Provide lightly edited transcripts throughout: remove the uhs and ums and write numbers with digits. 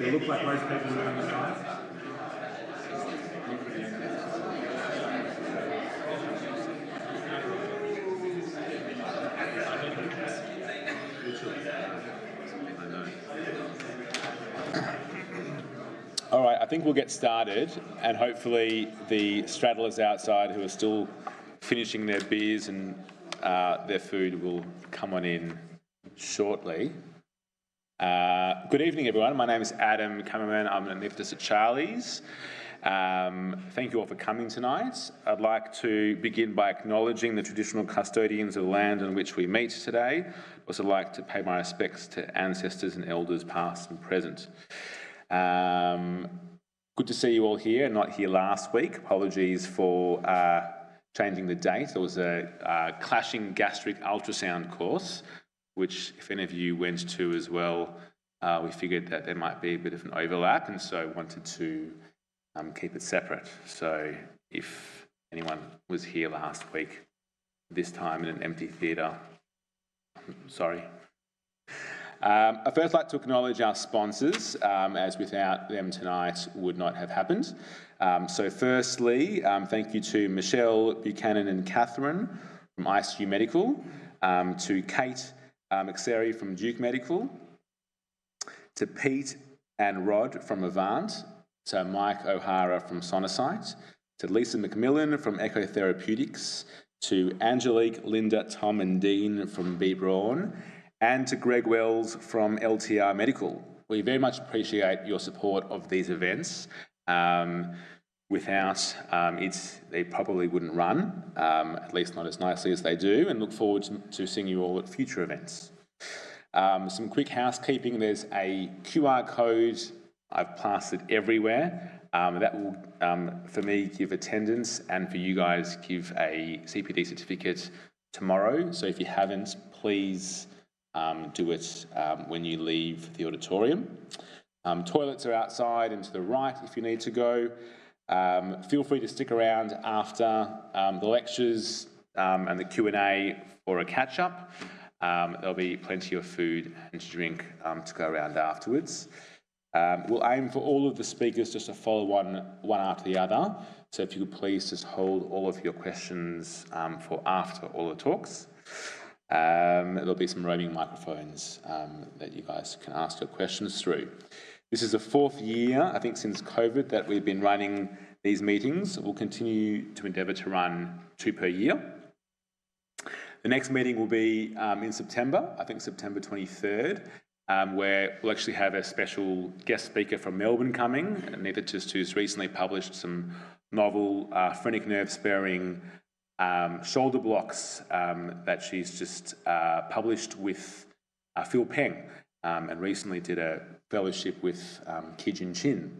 It looked like most people were on the side. All right, I think we'll get started, and hopefully the straddlers outside who are still finishing their beers and their food will come on in shortly. Good evening, everyone. My name is Adam Cammerman. I'm an anaesthetist at Charlie's. Thank you all for coming tonight. I'd like to begin by acknowledging the traditional custodians of the land on which we meet today. I'd also like to pay my respects to ancestors and elders past and present. Good to see you all here, not here last week. Apologies for changing the date. There was a clashing gastric ultrasound course, which if any of you went to as well, we figured that there might be a bit of an overlap, and so wanted to keep it separate. So if anyone was here last week, this time in an empty theatre, I'm sorry. I'd first like to acknowledge our sponsors, as without them tonight would not have happened. So firstly, thank you to Michelle Buchanan and Catherine from ICU Medical, to Kate McSary from Duke Medical, to Pete and Rod from Avant, to Mike O'Hara from Sonosite, to Lisa McMillan from Echo Therapeutics, to Angelique, Linda, Tom and Dean from B. Braun, and to Greg Wells from LTR Medical. We very much appreciate your support of these events. Without it, they probably wouldn't run, at least not as nicely as they do, and look forward to seeing you all at future events. Some quick housekeeping. There's a QR code I've plastered everywhere. That will, for me, give attendance, and for you guys, give a CPD certificate tomorrow. So if you haven't, please do it when you leave the auditorium. Toilets are outside and to the right if you need to go. Feel free to stick around after the lectures and the Q&A for a catch-up. There'll be plenty of food and drink to go around afterwards. We'll aim for all of the speakers just to follow one after the other. So if you could please just hold all of your questions for after all the talks. There'll be some roaming microphones that you guys can ask your questions through. This is the fourth year, I think, since COVID that we've been running these meetings. We'll continue to endeavour to run 2 per year. The next meeting will be in September, I think September 23rd, where we'll actually have a special guest speaker from Melbourne coming, an anaesthetist who's recently published some novel phrenic nerve sparing shoulder blocks that she's just published with Phil Peng, and recently did a fellowship with Kijin Chin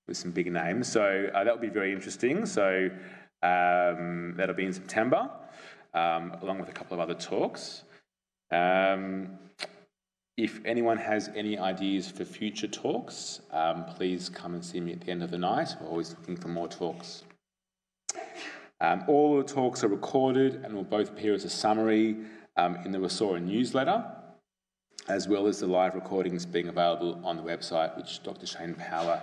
with some big names. So that will be very interesting. So that'll be in September, along with a couple of other talks. If anyone has any ideas for future talks, please come and see me at the end of the night. We're always looking for more talks. All the talks are recorded and will both appear as a summary in the WASROA newsletter, as well as the live recordings being available on the website, which Dr. Shane Power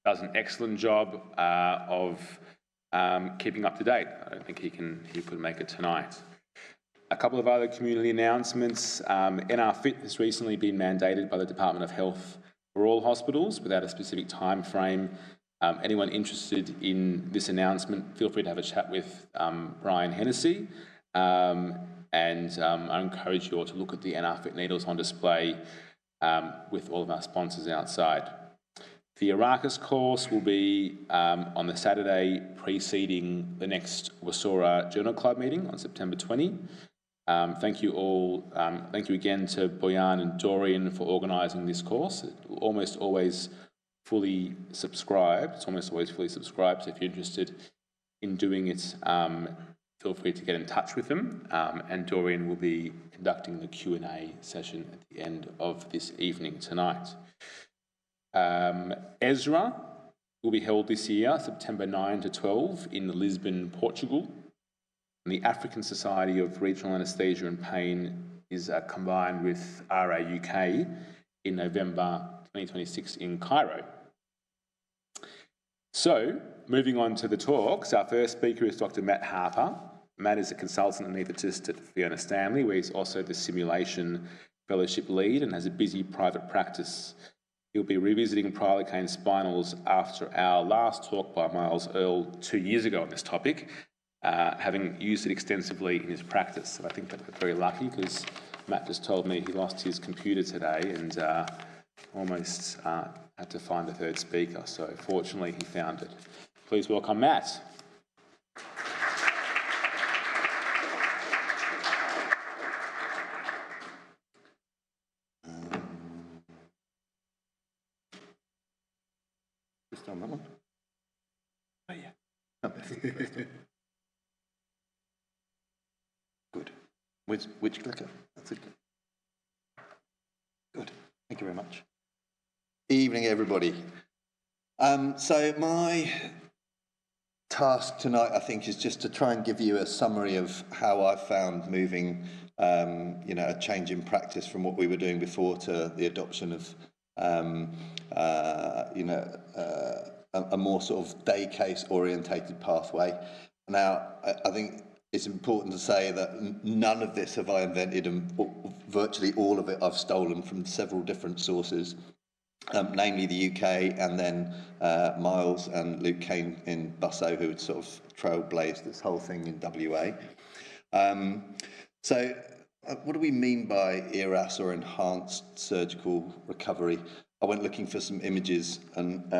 does an excellent job of keeping up to date. I don't think he could make it tonight. A couple of other community announcements. NR Fit has recently been mandated by the Department of Health for all hospitals without a specific time frame. Anyone interested in this announcement, feel free to have a chat with Brian Hennessy. And I encourage you all to look at the NR Fit needles on display with all of our sponsors outside. The Arrakis course will be on the Saturday preceding the next WASROA Journal Club meeting on September 20. Thank you all. Thank you again to Boyan and Dorian for organising this course. It's almost always fully subscribed. So if you're interested in doing it, feel free to get in touch with them. And Dorian will be conducting the Q&A session at the end of this evening tonight. ESRA will be held this year, September 9 to 12, in Lisbon, Portugal. And the African Society of Regional Anaesthesia and Pain is combined with RAUK in November 2026 in Cairo. So, moving on to the talks, our first speaker is Dr. Matt Harper. Matt is a consultant anaesthetist at Fiona Stanley, where he's also the simulation fellowship lead and has a busy private practice. He'll be revisiting Prilocaine Spinals after our last talk by Miles Earle 2 years ago on this topic, having used it extensively in his practice. And I think that we're very lucky because Matt just told me he lost his computer today and almost had to find a third speaker. So fortunately he found it. Please welcome Matt. Just on that one. Oh yeah. Good. Which clicker? That's it. Good. Thank you very much. Evening, everybody. So my task tonight, I think, is just to try and give you a summary of how I found moving, a change in practice from what we were doing before to the adoption of, a more sort of day case orientated pathway. Now, I think it's important to say that none of this have I invented, and virtually all of it I've stolen from several different sources, namely the UK, and then Miles and Luke Kane in Busso, who had sort of trailblazed this whole thing in WA. So what do we mean by ERAS, or enhanced surgical recovery? I went looking for some images, and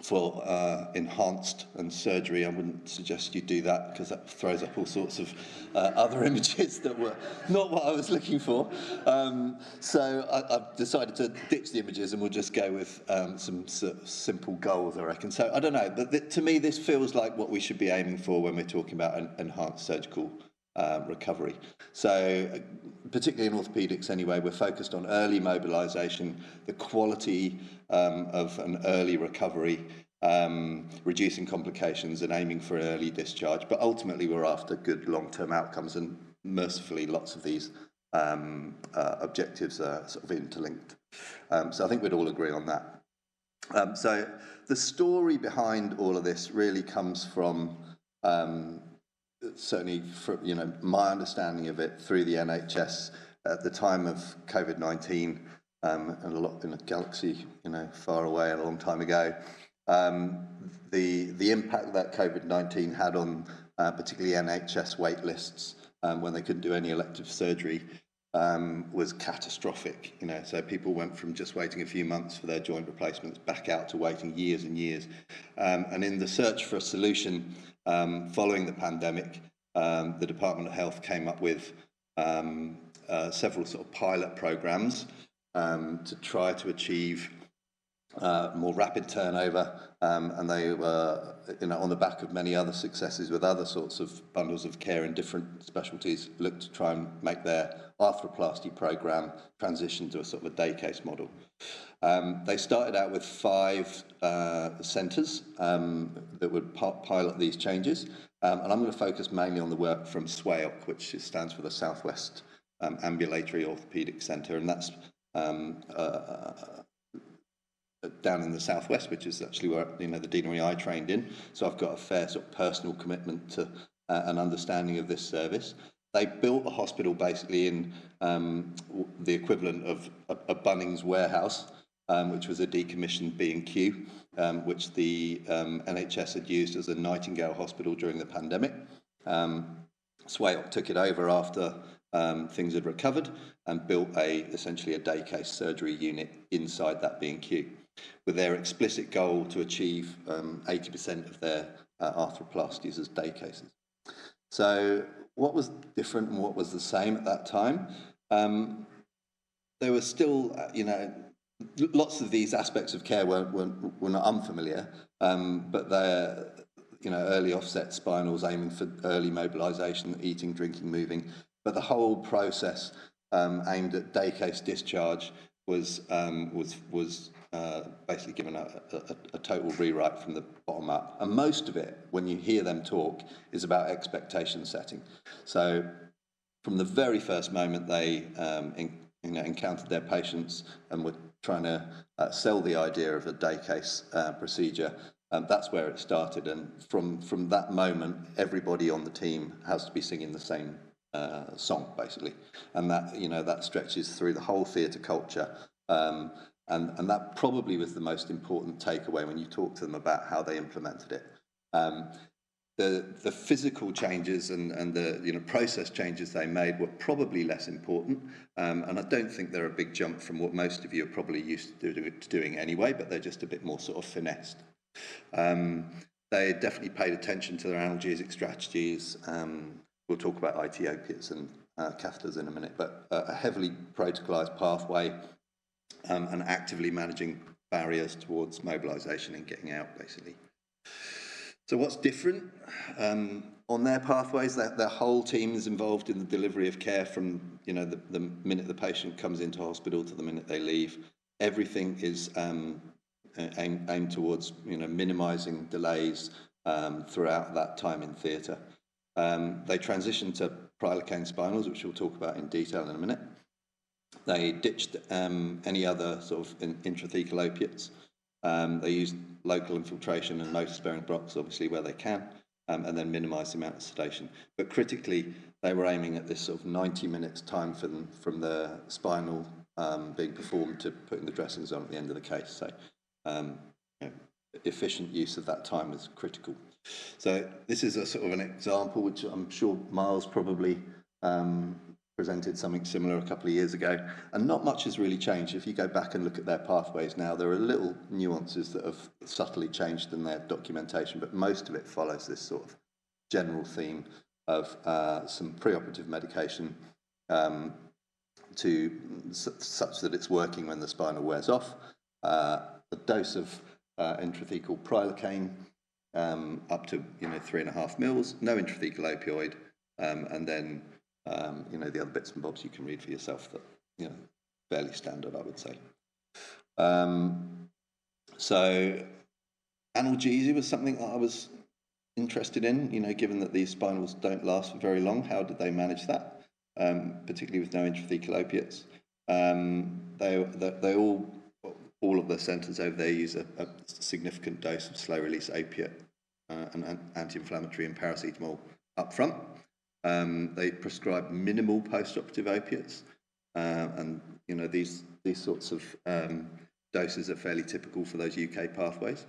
for enhanced and surgery, I wouldn't suggest you do that because that throws up all sorts of other images that were not what I was looking for. So I've decided to ditch the images and we'll just go with some simple goals, I reckon. So I don't know, but to me this feels like what we should be aiming for when we're talking about an enhanced surgical recovery. So particularly in orthopaedics anyway, we're focused on early mobilisation, the quality of an early recovery, reducing complications and aiming for early discharge. But ultimately we're after good long-term outcomes, and mercifully lots of these objectives are sort of interlinked. So I think we'd all agree on that. So the story behind all of this really comes from certainly, my understanding of it through the NHS at the time of COVID-19, and a lot in a galaxy, far away and a long time ago. The impact that COVID-19 had on particularly NHS wait lists when they couldn't do any elective surgery was catastrophic. So people went from just waiting a few months for their joint replacements back out to waiting years and years. And in the search for a solution following the pandemic, the Department of Health came up with several sort of pilot programs to try to achieve more rapid turnover, and they were, on the back of many other successes with other sorts of bundles of care in different specialties, looked to try and make their Arthroplasty program transition to a sort of a day case model. They started out with 5 centres that would pilot these changes, and I'm going to focus mainly on the work from SWAOC, which stands for the South West Ambulatory Orthopaedic Centre, and that's down in the southwest, which is actually where the deanery I trained in. So I've got a fair sort of personal commitment to an understanding of this service. They built a hospital basically in the equivalent of a Bunnings warehouse, which was a decommissioned B&Q, which the NHS had used as a Nightingale hospital during the pandemic. SWAOC took it over after things had recovered and built essentially a day case surgery unit inside that B&Q, with their explicit goal to achieve 80% of their arthroplasties as day cases. So what was different and what was the same at that time? There was still, lots of these aspects of care were not unfamiliar, but they're, early offset spinals, aiming for early mobilisation, eating, drinking, moving. But the whole process aimed at day case discharge was basically given a total rewrite from the bottom up. And most of it, when you hear them talk, is about expectation setting. So from the very first moment they encountered their patients and were trying to sell the idea of a day case procedure. That's where it started, and from that moment, everybody on the team has to be singing the same song, basically, and that that stretches through the whole theatre culture, and that probably was the most important takeaway when you talk to them about how they implemented it. The physical changes and the process changes they made were probably less important, and I don't think they're a big jump from what most of you are probably used to doing anyway, but they're just a bit more sort of finessed. They definitely paid attention to their analgesic strategies. We'll talk about IT opiates and catheters in a minute, but a heavily protocolized pathway and actively managing barriers towards mobilisation and getting out, basically. So what's different on their pathways? Their whole team is involved in the delivery of care from the minute the patient comes into hospital to the minute they leave. Everything is aimed towards minimising delays throughout that time in theatre. They transitioned to Prilocaine Spinals, which we'll talk about in detail in a minute. They ditched any other sort of intrathecal opiates. They used local infiltration and motor-sparing blocks, obviously, where they can, and then minimise the amount of sedation. But critically, they were aiming at this sort of 90 minutes time from the spinal being performed to putting the dressings on at the end of the case. So efficient use of that time is critical. So this is a sort of an example, which I'm sure Miles probably presented something similar a couple of years ago, and not much has really changed. If you go back and look at their pathways now, there are little nuances that have subtly changed in their documentation, but most of it follows this sort of general theme of some preoperative medication such that it's working when the spinal wears off, a dose of intrathecal Prilocaine up to 3.5 mils, no intrathecal opioid, and then the other bits and bobs you can read for yourself that fairly standard, I would say. So analgesia was something that I was interested in, given that these spinals don't last for very long. How did they manage that, particularly with no intrathecal opiates? They all of the centres over there use a significant dose of slow-release opiate and anti-inflammatory and paracetamol up front. They prescribe minimal post-operative opiates, and these sorts of doses are fairly typical for those UK pathways.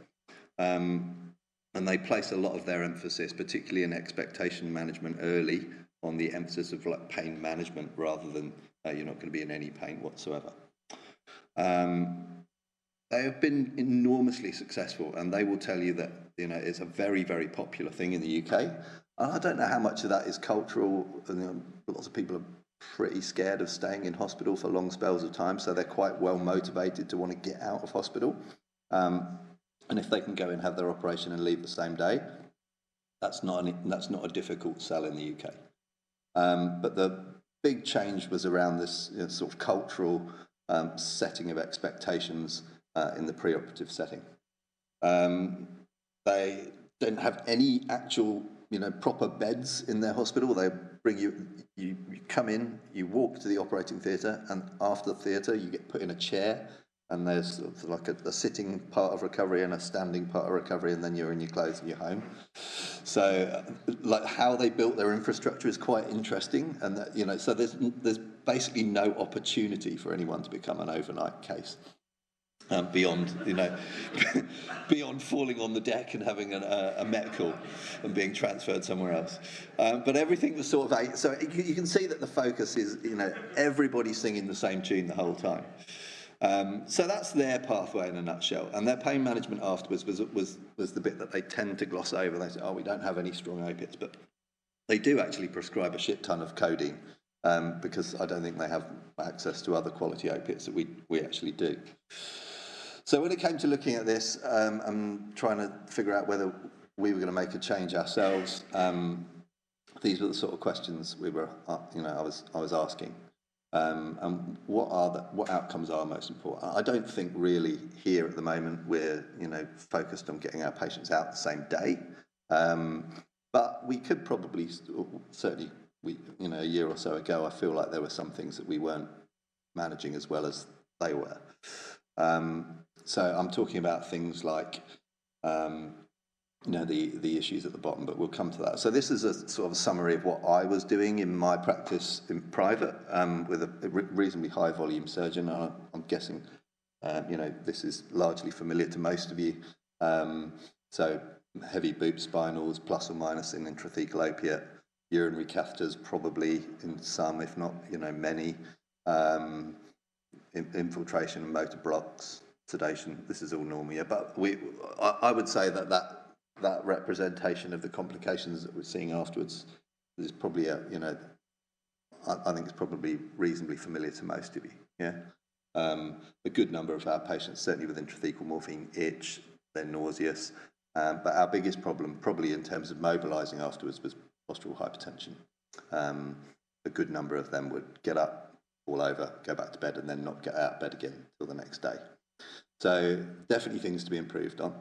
And they place a lot of their emphasis, particularly in expectation management early, on the emphasis of pain management rather than you're not going to be in any pain whatsoever. They have been enormously successful, and they will tell you that it's a very, very popular thing in the UK. I don't know how much of that is cultural. Lots of people are pretty scared of staying in hospital for long spells of time, so they're quite well motivated to want to get out of hospital. And if they can go and have their operation and leave the same day, that's not a difficult sell in the UK. But the big change was around this sort of cultural setting of expectations in the preoperative setting. They don't have any actual proper beds in their hospital. They bring you come in, you walk to the operating theatre, and after the theatre you get put in a chair, and there's sort of like a sitting part of recovery and a standing part of recovery, and then you're in your clothes and you're home. So like how they built their infrastructure is quite interesting, and that, so there's basically no opportunity for anyone to become an overnight case. Beyond beyond falling on the deck and having a medical and being transferred somewhere else, but everything was sort of so you can see that the focus is everybody singing the same tune the whole time. So that's their pathway in a nutshell, and their pain management afterwards was the bit that they tend to gloss over. They say, we don't have any strong opiates, but they do actually prescribe a shit ton of codeine, because I don't think they have access to other quality opiates that we actually do. So when it came to looking at this, and trying to figure out whether we were going to make a change ourselves, these were the sort of questions we were, I was asking. And what outcomes are most important? I don't think really here at the moment we're focused on getting our patients out the same day, but we could probably certainly a year or so ago I feel like there were some things that we weren't managing as well as they were. So I'm talking about things like, you know, the issues at the bottom, but we'll come to that. So this is a sort of a summary of what I was doing in my practice in private with a reasonably high volume surgeon. I'm guessing, you know, this is largely familiar to most of you. So heavy boot spinals, plus or minus in intrathecal opiate, urinary catheters, probably in some, if not, you know, many, infiltration and motor blocks, sedation. This is all normal, yeah. But I would say that representation of the complications that we're seeing afterwards is probably you know, I think it's probably reasonably familiar to most of you, yeah. A good number of our patients, certainly with intrathecal morphine, itch, they're nauseous, but our biggest problem, probably in terms of mobilising afterwards, was postural hypertension. A good number of them would get up, fall over, go back to bed, and then not get out of bed again until the next day. So definitely things to be improved on.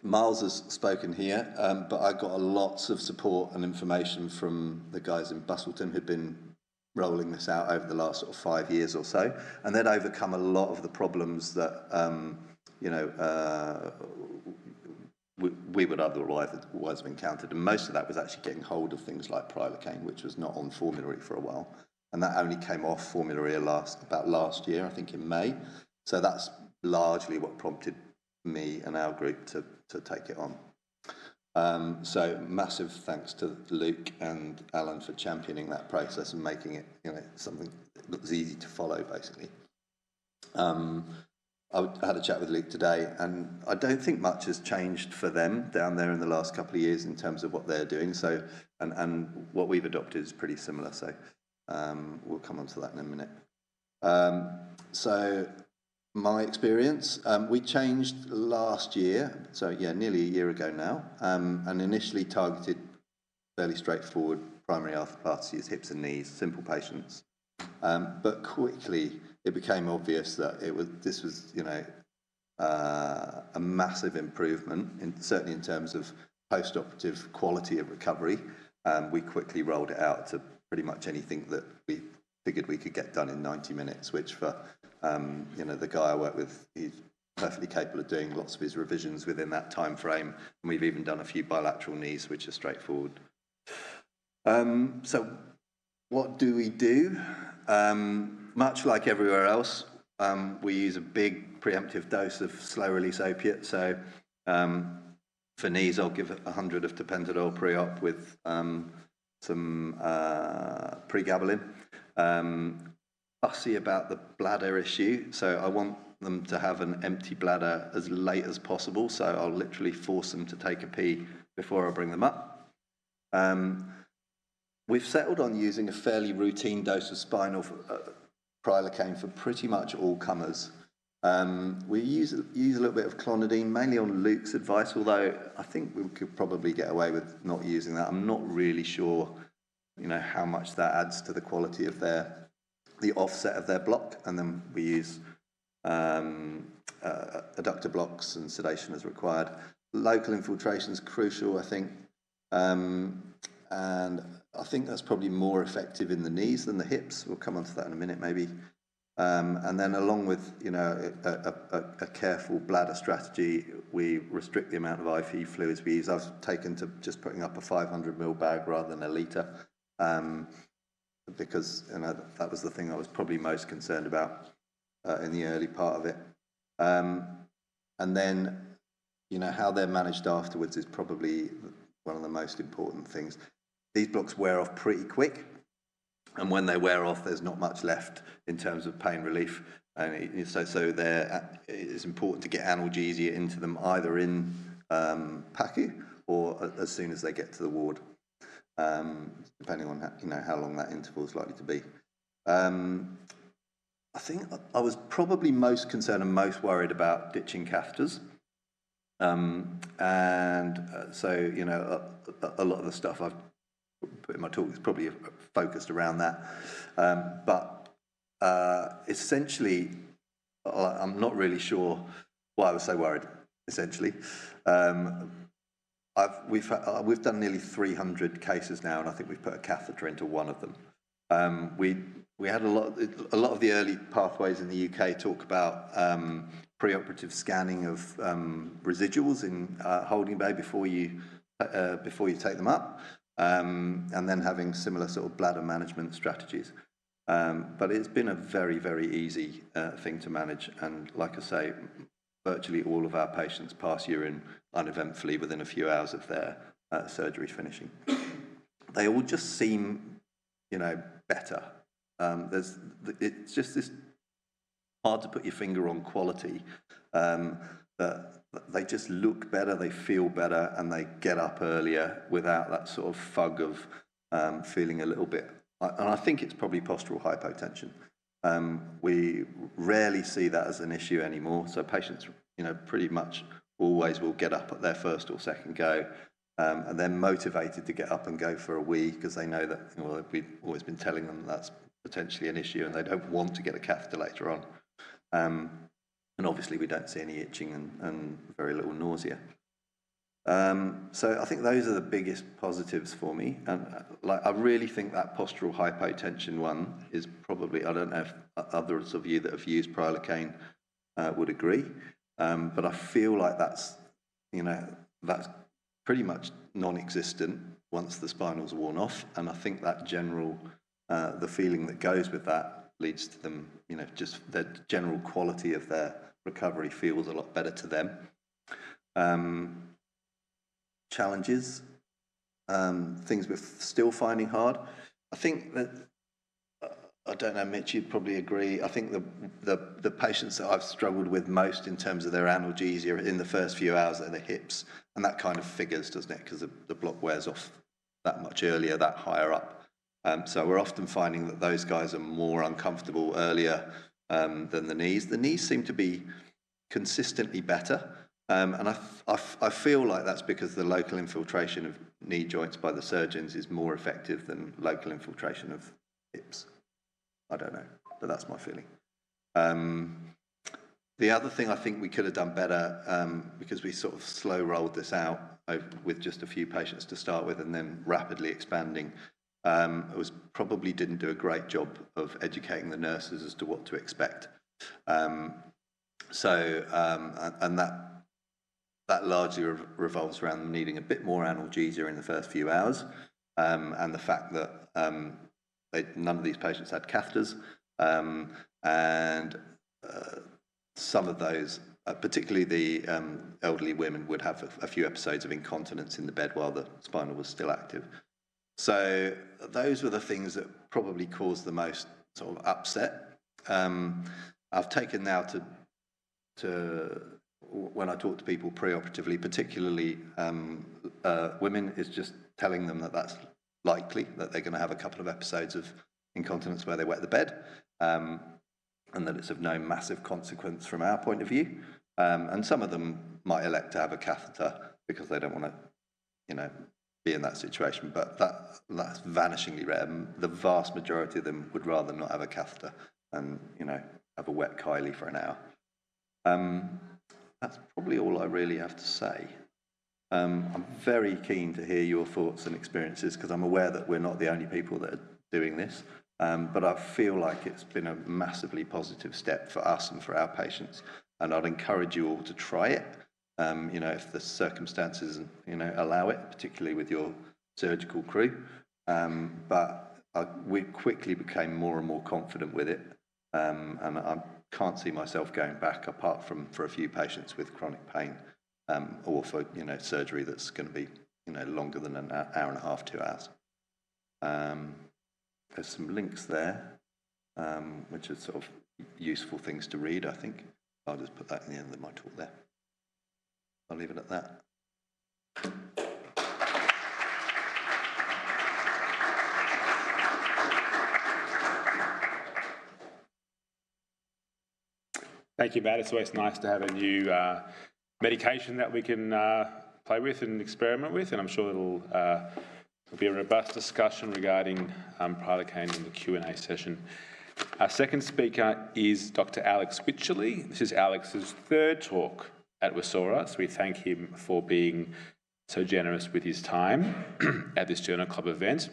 Miles has spoken here, but I got lots of support and information from the guys in Bustleton who'd been rolling this out over the last sort of 5 years or so, and they'd overcome a lot of the problems that you know, we would otherwise have encountered, and most of that was actually getting hold of things like Prilocaine, which was not on formulary for a while, and that only came off formulary about last year, I think in May. So that's largely what prompted me and our group to take it on. So massive thanks to Luke and Alan for championing that process and making it, you know, something that was easy to follow, basically. I had a chat with Luke today, and I don't think much has changed for them down there in the last couple of years in terms of what they're doing. So, and what we've adopted is pretty similar. So, we'll come on to that in a minute. So, my experience, we changed last year, so yeah, nearly a year ago now, and initially targeted fairly straightforward primary arthroplasty as hips and knees, simple patients. But quickly it became obvious that this was, you know, a massive improvement, certainly in terms of post-operative quality of recovery. We quickly rolled it out to pretty much anything that we figured we could get done in 90 minutes, which for you know, the guy I work with, he's perfectly capable of doing lots of his revisions within that time frame, and we've even done a few bilateral knees, which are straightforward. So what do we do? Much like everywhere else, we use a big preemptive dose of slow-release opiate. So for knees, I'll give 100 of tapentadol pre-op with some pregabalin. Fussy about the bladder issue, so I want them to have an empty bladder as late as possible, so I'll literally force them to take a pee before I bring them up. We've settled on using a fairly routine dose of spinal Prilocaine for pretty much all comers. We use a little bit of clonidine, mainly on Luke's advice, although I think we could probably get away with not using that. I'm not really sure, you know, how much that adds to the quality of the offset of their block, and then we use adductor blocks and sedation as required. Local infiltration is crucial, I think, and I think that's probably more effective in the knees than the hips. We'll come on to that in a minute, maybe. And then along with, you know, a careful bladder strategy, we restrict the amount of IV fluids we use. I've taken to just putting up a 500 ml bag rather than a litre, because, you know, that was the thing I was probably most concerned about in the early part of it. And then, you know, how they're managed afterwards is probably one of the most important things. These blocks wear off pretty quick, and when they wear off, there's not much left in terms of pain relief. And so it's important to get analgesia into them either in PACU or as soon as they get to the ward, depending on how, you know, how long that interval is likely to be. I think I was probably most concerned and most worried about ditching catheters. So, you know, a lot of the stuff I've put in my talk is probably focused around that. But essentially, I'm not really sure why I was so worried, essentially. We've done nearly 300 cases now, and I think we've put a catheter into one of them. We we had a lot of the early pathways in the UK talk about preoperative scanning of residuals in holding bay before you take them up, and then having similar sort of bladder management strategies. But it's been a very, very easy thing to manage, and like I say, virtually all of our patients pass urine uneventfully within a few hours of their surgery finishing. They all just seem, better. It's just this hard to put your finger on quality, that they just look better, they feel better, and they get up earlier without that sort of fug of feeling a little bit. And I think it's probably postural hypotension. We rarely see that as an issue anymore. So patients, pretty much always will get up at their first or second go, and they're motivated to get up and go for a wee because they know that we've always been telling them that's potentially an issue, and they don't want to get a catheter later on. And obviously we don't see any itching and very little nausea. So I think those are the biggest positives for me, and I really think that postural hypotension one is probably, I don't know if others of you that have used Prilocaine would agree, but I feel like that's pretty much non-existent once the spinals are worn off, and I think that general the feeling that goes with that leads to them, just the general quality of their recovery feels a lot better to them. Challenges, things we're still finding hard. I think that, I don't know, Mitch, you'd probably agree. I think the patients that I've struggled with most in terms of their analgesia in the first few hours are the hips, and that kind of figures, doesn't it? Because the block wears off that much earlier, that higher up. So we're often finding that those guys are more uncomfortable earlier than the knees. The knees seem to be consistently better. And I feel like that's because the local infiltration of knee joints by the surgeons is more effective than local infiltration of hips. I don't know, but that's my feeling. The other thing I think we could have done better, because we sort of slow rolled this out with just a few patients to start with and then rapidly expanding, was probably didn't do a great job of educating the nurses as to what to expect. And that largely revolves around them needing a bit more analgesia in the first few hours, and the fact that none of these patients had catheters, and some of those, particularly the elderly women, would have a few episodes of incontinence in the bed while the spinal was still active. So those were the things that probably caused the most sort of upset. I've taken now to when I talk to people preoperatively, particularly women, is just telling them that that's likely, that they're going to have a couple of episodes of incontinence where they wet the bed, and that it's of no massive consequence from our point of view. And some of them might elect to have a catheter because they don't want to, be in that situation, but that's vanishingly rare. The vast majority of them would rather not have a catheter and, have a wet Kylie for an hour. That's probably all I really have to say. I'm very keen to hear your thoughts and experiences, because I'm aware that we're not the only people that are doing this, but I feel like it's been a massively positive step for us and for our patients, and I'd encourage you all to try it, if the circumstances, allow it, particularly with your surgical crew. But we quickly became more and more confident with it, and I can't see myself going back, apart from for a few patients with chronic pain, or for surgery that's going to be longer than an hour and a half, 2 hours. There's some links there, which are sort of useful things to read, I think. I'll just put that in the end of my talk there. I'll leave it at that. Thank you, Matt. It's always nice to have a new medication that we can play with and experiment with, and I'm sure it'll be a robust discussion regarding Prilocaine in the Q&A session. Our second speaker is Dr. Alex Wycherley. This is Alex's third talk at WASROA, so we thank him for being so generous with his time at this Journal Club event.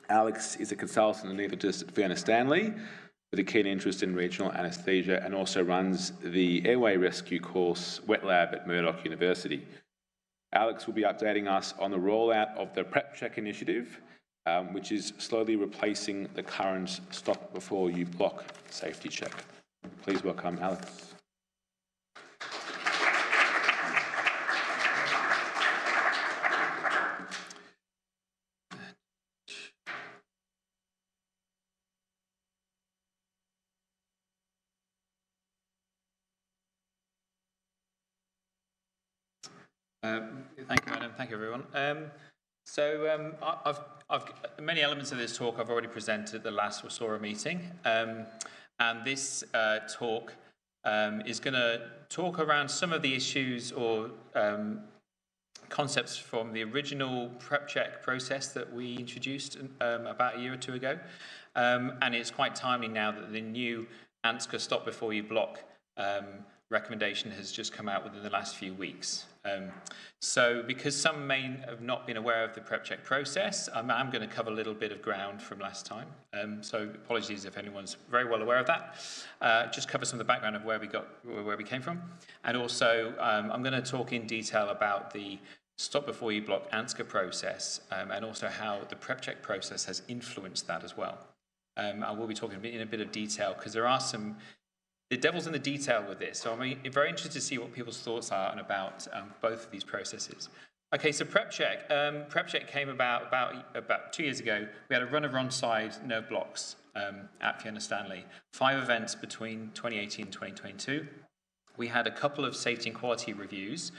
Alex is a consultant anaesthetist at Fiona Stanley with a keen interest in regional anaesthesia and also runs the airway rescue course wet lab at Murdoch University. Alex will be updating us on the rollout of the PrepCheck initiative, which is slowly replacing the current stop before you block safety check. Please welcome Alex. Thank you, Adam. Thank you, everyone. I've many elements of this talk I've already presented at the last WASROA meeting, and this talk is going to talk around some of the issues or concepts from the original PrepCheck process that we introduced about a year or two ago, and it's quite timely now that the new ANZCA Stop Before You Block recommendation has just come out within the last few weeks. So because some may have not been aware of the PrepCheck process, I'm going to cover a little bit of ground from last time. So apologies if anyone's very well aware of that. Just cover some of the background of where we came from. And also, I'm going to talk in detail about the Stop Before You Block ANZCA process, and also how the PrepCheck process has influenced that as well. I will be talking in a bit of detail because there are the devil's in the detail with this, so I'm very interested to see what people's thoughts are and about both of these processes. Okay, so PrepCheck. PrepCheck came about 2 years ago. We had a run of wrong-side nerve blocks at Fiona Stanley. 5 events between 2018 and 2022. We had a couple of safety and quality reviews.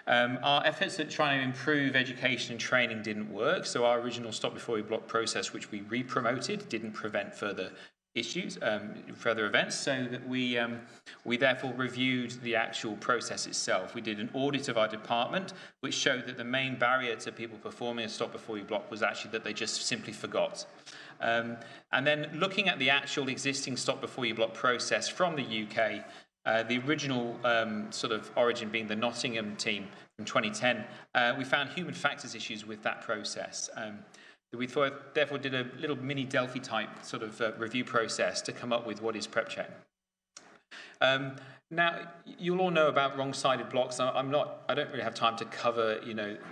Our efforts at trying to improve education and training didn't work, so our original Stop Before You Block process, which we re-promoted, didn't prevent further issues, further events, so that we therefore reviewed the actual process itself. We did an audit of our department, which showed that the main barrier to people performing a Stop Before You Block was actually that they just simply forgot. And then looking at the actual existing Stop Before You Block process from the UK, the original sort of origin being the Nottingham team from 2010, we found human factors issues with that process. We therefore did a little mini Delphi type sort of review process to come up with what is PrepCheck. Now, you'll all know about wrong-sided blocks. I don't really have time to cover,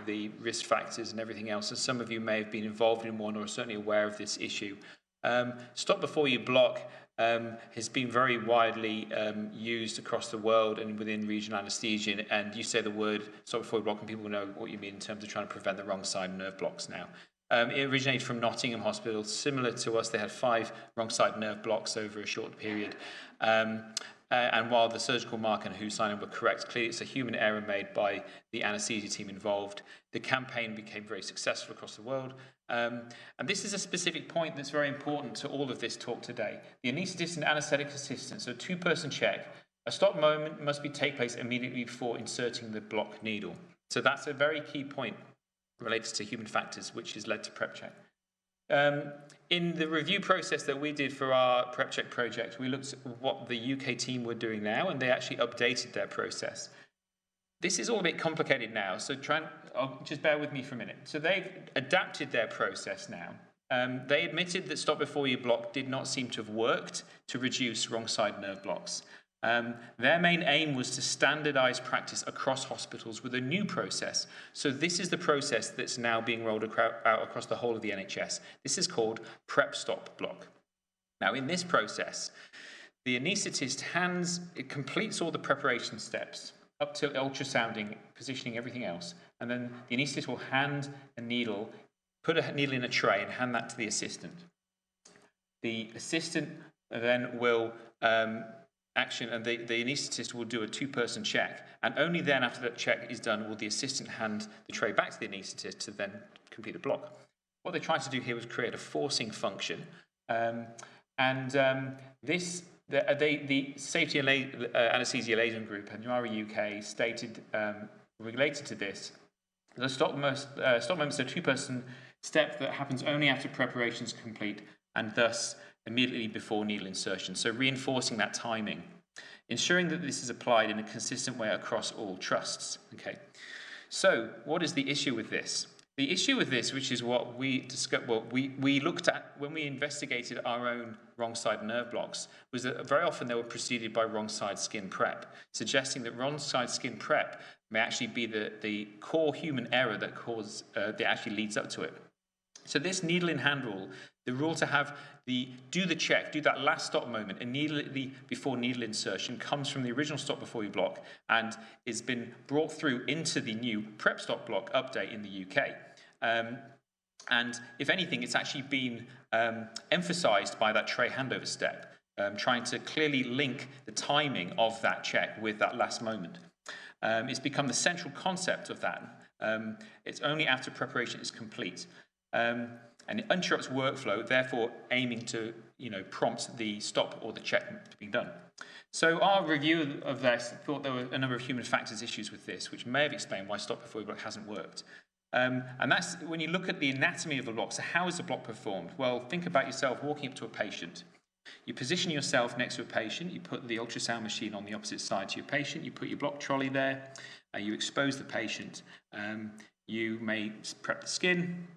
the risk factors and everything else, and some of you may have been involved in one or are certainly aware of this issue. Stop Before You Block has been very widely used across the world and within regional anaesthesia, and you say the word Stop Before You Block and people know what you mean in terms of trying to prevent the wrong-side nerve blocks now. It originated from Nottingham Hospital. Similar to us, they had 5 wrong-side nerve blocks over a short period. And while the surgical mark and who signed were correct, clearly it's a human error made by the anaesthesia team involved. The campaign became very successful across the world. And this is a specific point that's very important to all of this talk today. The anaesthetist and anaesthetic assistant, so 2-person check, a stop moment must take place immediately before inserting the block needle. So that's a very key point related to human factors, which has led to PrepCheck. In the review process that we did for our PrepCheck project, we looked at what the UK team were doing now, and they actually updated their process. This is all a bit complicated now, so just bear with me for a minute. So they've adapted their process now. They admitted that Stop Before You Block did not seem to have worked to reduce wrong-side nerve blocks. Their main aim was to standardise practice across hospitals with a new process. So this is the process that's now being rolled out across the whole of the NHS. This is called Stop Block. Now, in this process, the anaesthetist completes all the preparation steps up to ultrasounding, positioning, everything else, and then the anaesthetist will hand a needle, put a needle in a tray and hand that to the assistant. The assistant then will and the anaesthetist will do a 2-person check, and only then after that check is done will the assistant hand the tray back to the anaesthetist to then complete a block. What they tried to do here was create a forcing function, the Safety and Anaesthesia Liaison Group and URA UK stated, related to this, the stop moment is a 2-person step that happens only after preparation is complete and thus immediately before needle insertion, so reinforcing that timing, ensuring that this is applied in a consistent way across all trusts. Okay, so what is the issue with this? The issue with this, which is what we discussed, we looked at when we investigated our own wrong side nerve blocks, was that very often they were preceded by wrong side skin prep, suggesting that wrong side skin prep may actually be the core human error that actually leads up to it. So this needle in hand rule, the rule to have do the check, do that last stop moment immediately before needle insertion, comes from the original stop before you block and has been brought through into the new prep stop block update in the UK. And if anything, it's actually been emphasised by that tray handover step, trying to clearly link the timing of that check with that last moment. It's become the central concept of that. It's only after preparation is complete. And it interrupts workflow, therefore aiming to prompt the stop or the check to be done. So our review of this thought there were a number of human factors issues with this, which may have explained why stop before you block hasn't worked. And that's when you look at the anatomy of the block. So how is the block performed? Well, think about yourself walking up to a patient. You position yourself next to a patient, you put the ultrasound machine on the opposite side to your patient, you put your block trolley there, you expose the patient, you may prep the skin,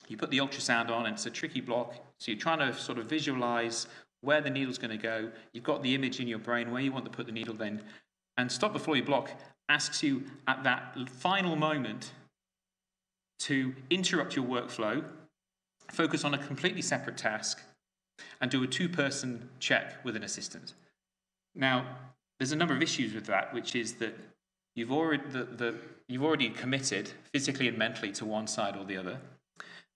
you put the ultrasound on, and it's a tricky block, so you're trying to sort of visualize where the needle's going to go. You've got the image in your brain where you want to put the needle then, and stop before you block asks you at that final moment to interrupt your workflow, focus on a completely separate task, and do a two-person check with an assistant. Now, there's a number of issues with that, which is that you've already committed physically and mentally to one side or the other,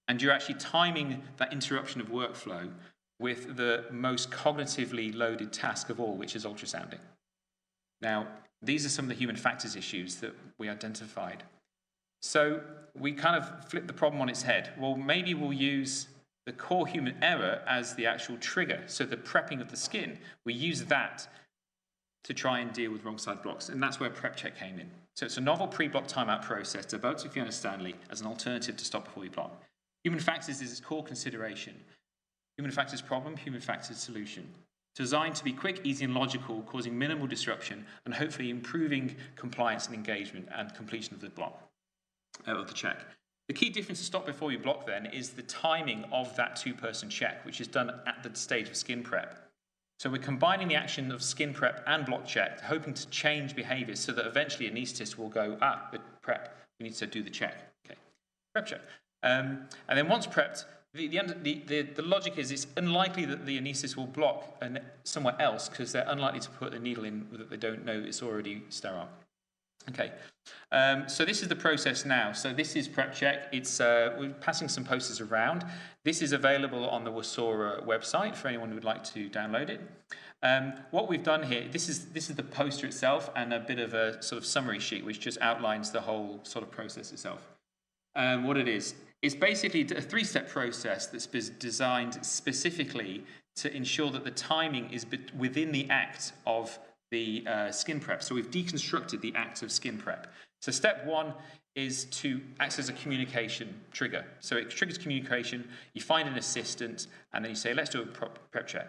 and you're actually timing that interruption of workflow with the most cognitively loaded task of all, which is ultrasounding. Now, these are some of the human factors issues that we identified. So we kind of flipped the problem on its head. Well, maybe we'll use the core human error as the actual trigger. So the prepping of the skin, we use that to try and deal with wrong side blocks. And that's where PrepCheck came in. So it's a novel pre-block timeout process developed by Fiona Stanley as an alternative to stop before you block. Human factors is its core consideration. Human factors problem, human factors solution. Designed to be quick, easy and logical, causing minimal disruption and hopefully improving compliance and engagement and completion of the block, of the check. The key difference to stop before you block then is the timing of that two-person check, which is done at the stage of skin prep. So we're combining the action of skin prep and block check, hoping to change behaviours so that eventually anaesthetist will go, the prep, we need to do the check. Okay, prep check. And then once prepped, the logic is it's unlikely that the anaesthetist will block somewhere else because they're unlikely to put a needle in that they don't know it's already sterile. Okay, so this is the process now. So this is PrepCheck. It's we're passing some posters around. This is available on the WASROA website for anyone who would like to download it. What we've done here, this is the poster itself and a bit of a sort of summary sheet which just outlines the whole sort of process itself. What it is, it's basically a three-step process that's been designed specifically to ensure that the timing is within the act of the skin prep. So we've deconstructed the act of skin prep. So step one is to act as a communication trigger. So it triggers communication, you find an assistant, and then you say, let's do a prep check.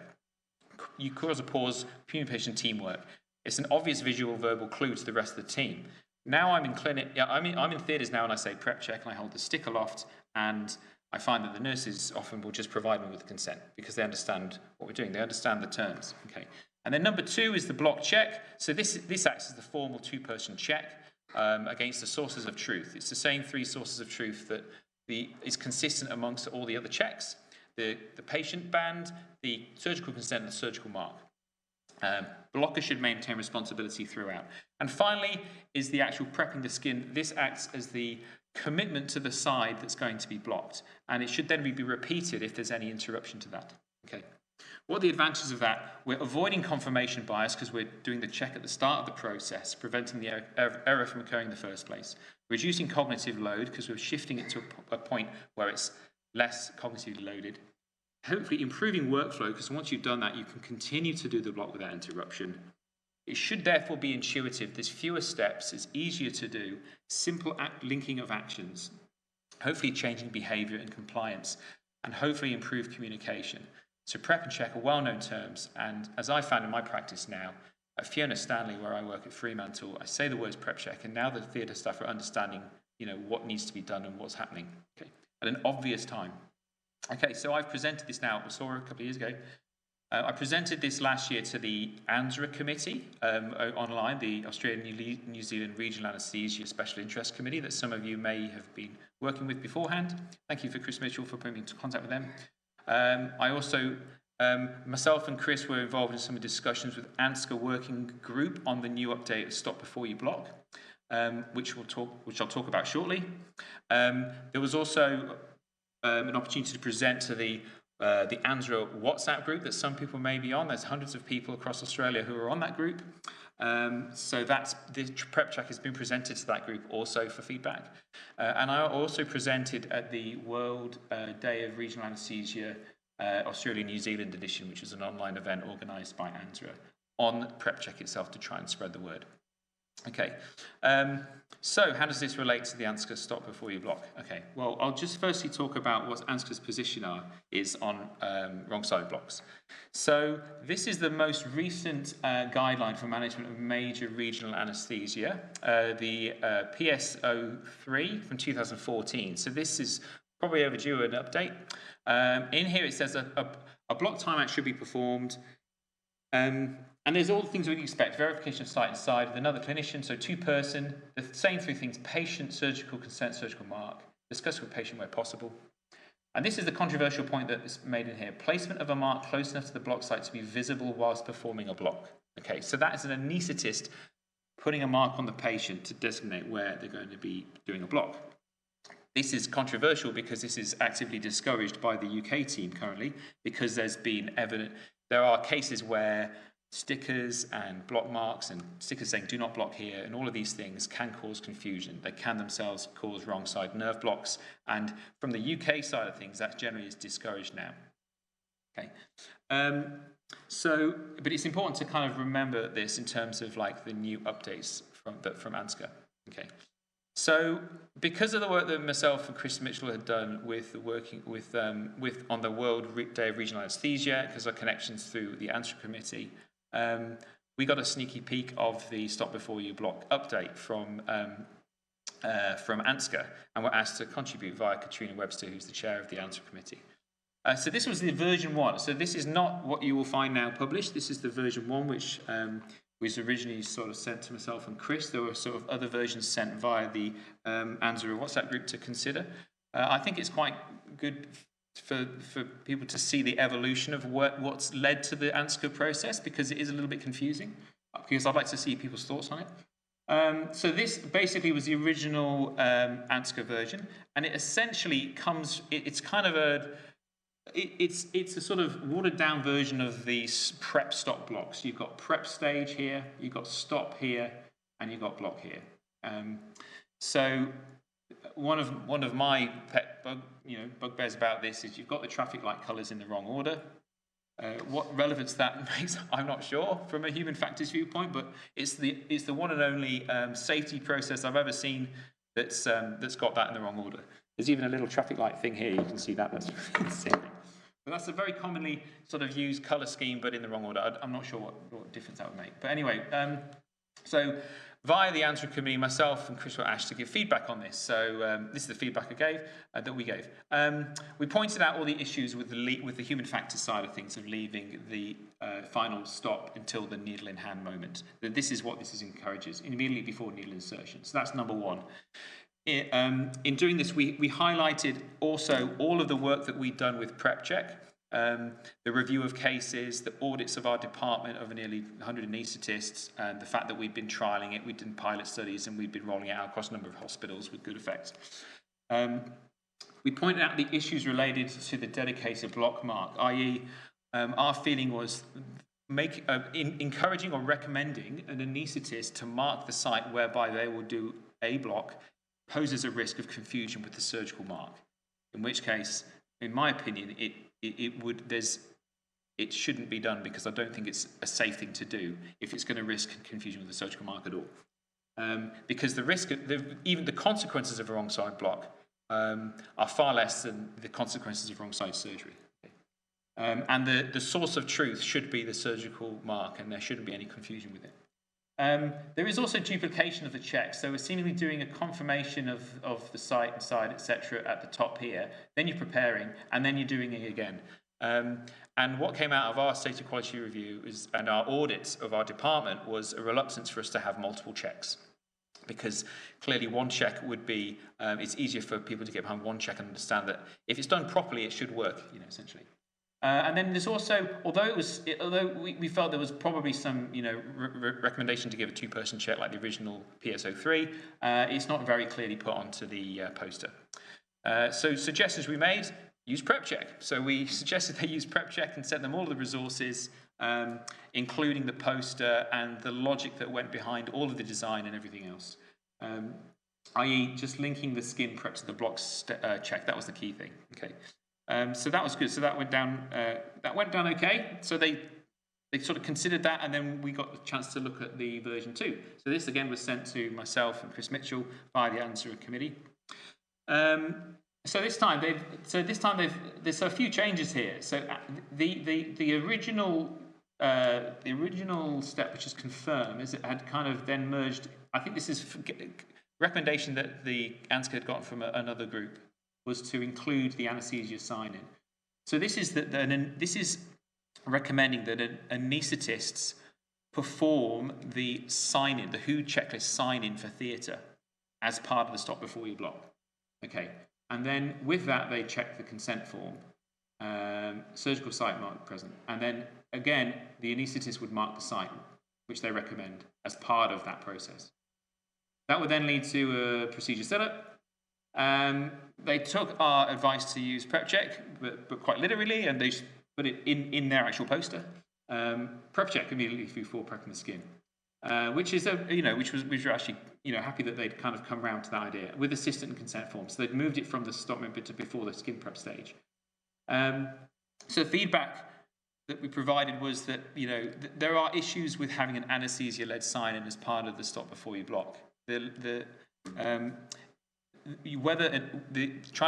You cause a pause, communication teamwork. It's an obvious visual verbal clue to the rest of the team. Now I'm in clinic, I'm in theatres now and I say prep check and I hold the stick aloft and I find that the nurses often will just provide me with consent because they understand what we're doing. They understand the terms. Okay. And then number two is the block check. So this acts as the formal two-person check against the sources of truth. It's the same three sources of truth that is consistent amongst all the other checks. The patient band, the surgical consent, and the surgical mark. Blocker should maintain responsibility throughout. And finally is the actual prepping the skin. This acts as the commitment to the side that's going to be blocked. And it should then be repeated if there's any interruption to that. Okay. What are the advantages of that? We're avoiding confirmation bias because we're doing the check at the start of the process, preventing the error from occurring in the first place. Reducing cognitive load because we're shifting it to a point where it's less cognitively loaded. Hopefully improving workflow because once you've done that, you can continue to do the block without interruption. It should therefore be intuitive. There's fewer steps. It's easier to do. Simple linking of actions. Hopefully changing behaviour and compliance. And hopefully improve communication. So prep and check are well-known terms. And as I found in my practice now, at Fiona Stanley, where I work at Fremantle, I say the words prep check. And now the theatre staff are understanding you know, what needs to be done and what's happening, okay, at an obvious time. Okay, so I've presented this now at WASROA a couple of years ago. I presented this last year to the ANZRA committee online, the Australian New Zealand Regional Anaesthesia Special Interest Committee that some of you may have been working with beforehand. Thank you for Chris Mitchell for putting me into contact with them. I also, myself and Chris were involved in some discussions with ANZRA working group on the new update of Stop Before You Block, which I'll talk about shortly. There was also an opportunity to present to the ANZRA WhatsApp group that some people may be on. There's hundreds of people across Australia who are on that group. So the PrepCheck has been presented to that group also for feedback. And I also presented at the World Day of Regional Anaesthesia Australia-New Zealand edition, which is an online event organised by ANZRA, on PrepCheck itself to try and spread the word. Okay, so how does this relate to the ANZCA Stop Before You Block? Okay, well, I'll just firstly talk about what ANZCA's position is on wrong-sided blocks. So this is the most recent guideline for management of major regional anaesthesia, the PS03 from 2014. So this is probably overdue an update. In here it says a block timeout should be performed. And there's all the things we'd expect: verification of site inside with another clinician, so two-person, the same three things: patient, surgical consent, surgical mark, discuss with patient where possible. And this is the controversial point that is made in here: placement of a mark close enough to the block site to be visible whilst performing a block. Okay, so that is an anaesthetist putting a mark on the patient to designate where they're going to be doing a block. This is controversial because this is actively discouraged by the UK team currently, because there's been there are cases where stickers and block marks and stickers saying do not block here and all of these things can cause confusion. They can themselves cause wrong side nerve blocks, and from the UK side of things that generally is discouraged now. Okay, but it's important to kind of remember this in terms of like the new updates from ANZCA. Okay, so because of the work that myself and Chris Mitchell had done with working with on the World Day of Regional Anaesthesia, because our connections through the ANZCA committee, we got a sneaky peek of the Stop Before You Block update from ANZCA, and were asked to contribute via Katrina Webster, who's the chair of the ANZCA committee. So this was the version 1. So this is not what you will find now published. This is the version 1, which was originally sort of sent to myself and Chris. There were sort of other versions sent via the ANZCA WhatsApp group to consider. I think it's quite good for people to see the evolution of what's led to the ANZCA process, because it is a little bit confusing, because I'd like to see people's thoughts on it. So this basically was the original ANZCA version, and it essentially comes, it's kind of it's a sort of watered down version of these prep stop blocks. You've got prep stage here, you've got stop here, and you've got block here. So one of my pet bugbears about this is you've got the traffic light colours in the wrong order. What relevance that makes, I'm not sure from a human factors viewpoint, but it's the one and only safety process I've ever seen that's got that in the wrong order. There's even a little traffic light thing here. You can see that. That's the same thing. But that's a very commonly sort of used colour scheme, but in the wrong order. I'm not sure what difference that would make. But anyway, so via the ANZCA committee, myself and Chris were asked to give feedback on this. So this is the feedback that we gave. We pointed out all the issues with the human factors side of things, of leaving the final stop until the needle in hand moment. This is what this encourages, immediately before needle insertion. So that's number one. In doing this, we highlighted also all of the work that we'd done with PrepCheck, the review of cases, the audits of our department of nearly 100 anaesthetists, and the fact that we'd been trialling it, we'd done pilot studies, and we'd been rolling it out across a number of hospitals with good effects. We pointed out the issues related to the dedicated block mark, i.e. Our feeling was encouraging or recommending an anaesthetist to mark the site whereby they will do a block poses a risk of confusion with the surgical mark, in which case, in my opinion, it shouldn't be done, because I don't think it's a safe thing to do if it's going to risk confusion with the surgical mark at all. Because the risk, even the consequences of a wrong side block are far less than the consequences of wrong side surgery. And the source of truth should be the surgical mark, and there shouldn't be any confusion with it. There is also duplication of the check, so we're seemingly doing a confirmation of the site and side, etc. at the top here, then you're preparing, and then you're doing it again. And what came out of our state of quality review and our audits of our department was a reluctance for us to have multiple checks, because clearly one check would be, it's easier for people to get behind one check and understand that if it's done properly, it should work, essentially. And then there's also, although we felt there was probably some, recommendation to give a two-person check like the original PSO3, it's not very clearly put onto the poster. So suggestions we made: use PrepCheck. So we suggested they use PrepCheck and sent them all of the resources, including the poster and the logic that went behind all of the design and everything else. I.e., just linking the skin prep to the blocks check. That was the key thing. Okay. So that was good. So that went down. Okay. So they sort of considered that, and then we got the chance to look at the version 2. So this again was sent to myself and Chris Mitchell by the Answer Committee. So this time there's a few changes here. So the original step, which is confirm, is it had kind of then merged. I think this is recommendation that the ANSCA had gotten from another group, was to include the anaesthesia sign-in. So this is recommending that anaesthetists perform the sign-in, the WHO checklist sign-in for theatre as part of the stop before you block. Okay, and then with that they check the consent form, surgical site mark present, and then again the anaesthetist would mark the site, which they recommend as part of that process. That would then lead to a procedure setup. They took our advice to use PrepCheck, but quite literally, and they put it in their actual poster. PrepCheck immediately before prepping the skin, which is which we're actually happy that they'd kind of come round to that idea with assistant and consent forms. So they'd moved it from the stop member to before the skin prep stage. So feedback that we provided was that there are issues with having an anaesthesia-led sign-in as part of the stop before you block. Trying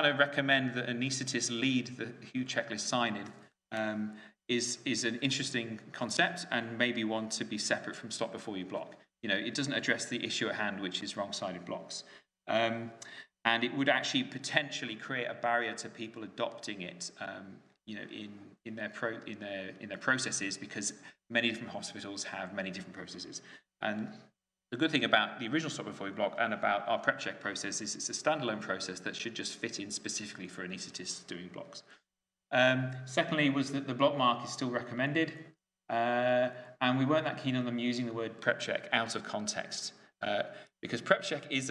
to recommend that anaesthetists lead the WHO checklist sign-in is an interesting concept, and maybe one to be separate from stop before you block. It doesn't address the issue at hand, which is wrong-sided blocks, and it would actually potentially create a barrier to people adopting it, in their processes, because many different hospitals have many different processes. And the good thing about the original stop before you block and about our PrepCheck process is it's a standalone process that should just fit in specifically for anaesthetists doing blocks. Secondly was that the block mark is still recommended, and we weren't that keen on them using the word PrepCheck out of context, because PrepCheck is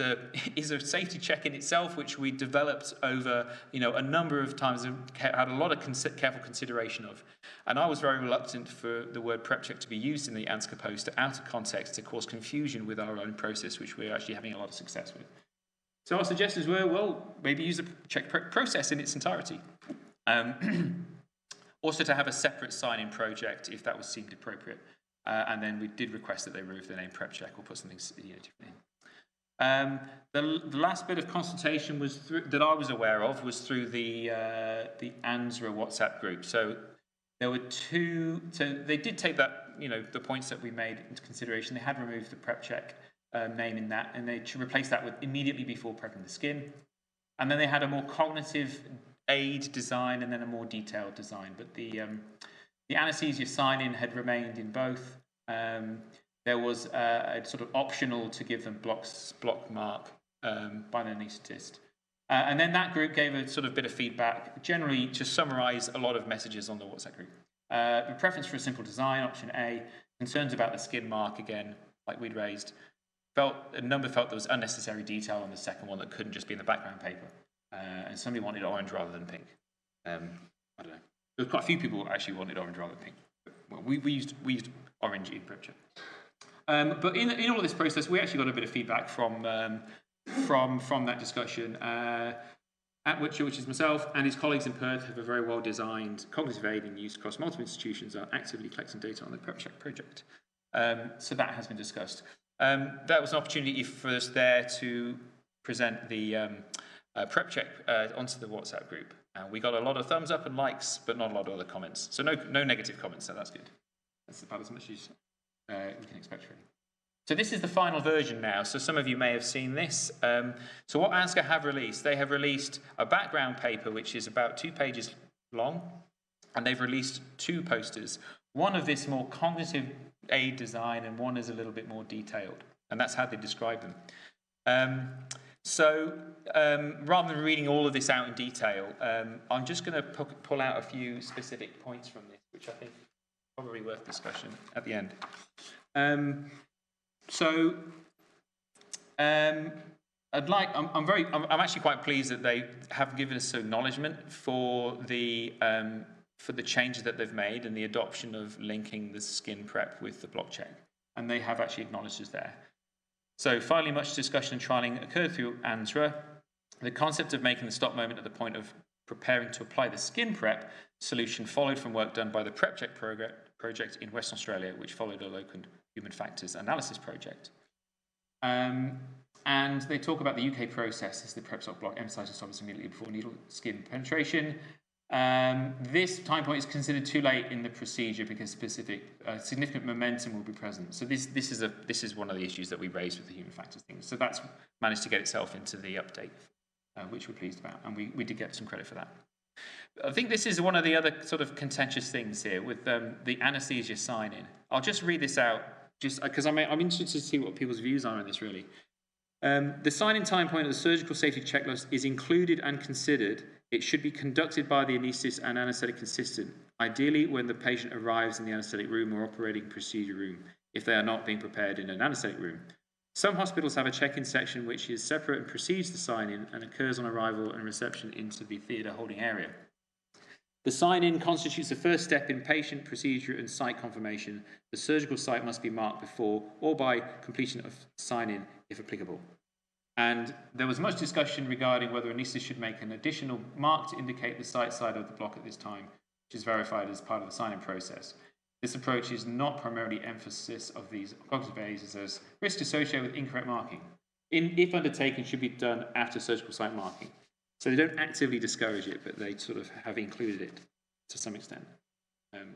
a safety check in itself, which we developed over a number of times and had a lot of careful consideration of. And I was very reluctant for the word PrepCheck to be used in the ANSCA poster out of context to cause confusion with our own process, which we're actually having a lot of success with. So our suggestions were, well, maybe use the check process in its entirety. Also to have a separate sign-in project if that was seemed appropriate. And then we did request that they remove the name PrepCheck or put something different in. The last bit of consultation was that I was aware of was through the ANSRA WhatsApp group. So there were two. So they did take that, the points that we made into consideration. They had removed the PrepCheck name in that, and they replaced that with immediately before prepping the skin. And then they had a more cognitive aid design and then a more detailed design. But the anaesthesia sign-in had remained in both. There was a sort of optional to give them block mark by the anaesthetist. And then that group gave a sort of bit of feedback, generally to summarise a lot of messages on the WhatsApp group. The preference for a simple design, option A. Concerns about the skin mark, again, like we'd raised. A number felt there was unnecessary detail on the second one that couldn't just be in the background paper. And somebody wanted orange rather than pink. I don't know. There were quite a few people who actually wanted orange rather than pink. Well, we used orange in PrepCheck. But in all of this process, we actually got a bit of feedback from that discussion. At Wycherley, which is myself, and his colleagues in Perth have a very well-designed cognitive aid in use across multiple institutions are actively collecting data on the PrepCheck project. So that has been discussed. That was an opportunity for us there to present the PrepCheck onto the WhatsApp group. We got a lot of thumbs up and likes, but not a lot of other comments. So no negative comments, so that's good. That's about as much as we can expect, really. So this is the final version now. So some of you may have seen this. So what ANSCA have released, they have released a background paper which is about 2 pages long, and they've released 2 posters. One of this more cognitive aid design, and one is a little bit more detailed, and that's how they describe them. Rather than reading all of this out in detail, I'm just going to pull out a few specific points from this, which I think is probably worth discussion at the end. I'm actually quite pleased that they have given us acknowledgement for the changes that they've made and the adoption of linking the skin prep with the block check, and they have actually acknowledged us there. So finally, much discussion and trialling occurred through ANSRA. The concept of making the stop moment at the point of preparing to apply the skin prep solution followed from work done by the PrepCheck project in Western Australia, which followed a local human factors analysis project. And they talk about the UK process as the PrepSoc block emphasises stops immediately before needle skin penetration. This time point is considered too late in the procedure because significant momentum will be present. So this is one of the issues that we raised with the human factors thing. So that's managed to get itself into the update, which we're pleased about, and we did get some credit for that. I think this is one of the other sort of contentious things here with the anaesthesia sign-in. I'll just read this out, just because I'm interested to see what people's views are on this, really. The sign-in time point of the surgical safety checklist is included and considered. It should be conducted by the anaesthetist and anaesthetic assistant, ideally when the patient arrives in the anaesthetic room or operating procedure room, if they are not being prepared in an anaesthetic room. Some hospitals have a check-in section which is separate and precedes the sign-in and occurs on arrival and reception into the theatre holding area. The sign-in constitutes the first step in patient, procedure and site confirmation. The surgical site must be marked before or by completion of sign-in, if applicable. And there was much discussion regarding whether anaesthetist should make an additional mark to indicate the site side of the block at this time, which is verified as part of the sign-in process. This approach is not primarily emphasis of these cognitive aids as risk associated with incorrect marking. If undertaken, should be done after surgical site marking. So they don't actively discourage it, but they sort of have included it to some extent. Then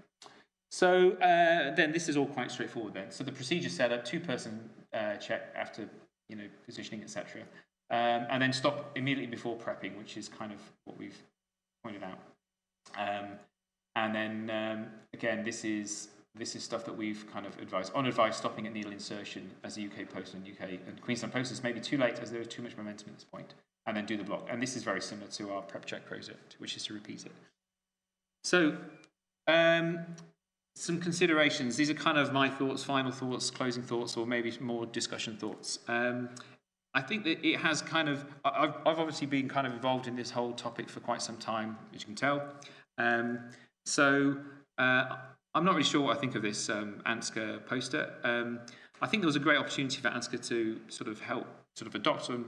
this is all quite straightforward then. So the procedure setup, 2-person check after positioning, etc. And then stop immediately before prepping, which is kind of what we've pointed out. And then again, this is stuff that we've kind of advised. Unadvised stopping at needle insertion as the UK post and UK and Queensland posters may be too late as there is too much momentum at this point. And then do the block. And this is very similar to our PrepCheck project, which is to repeat it. So some considerations. These are kind of my thoughts, final thoughts, closing thoughts, or maybe more discussion thoughts. I think that it has kind of, I've obviously been kind of involved in this whole topic for quite some time, as you can tell. I'm not really sure what I think of this ANSCA poster. I think there was a great opportunity for ANSCA to sort of help sort of adopt and,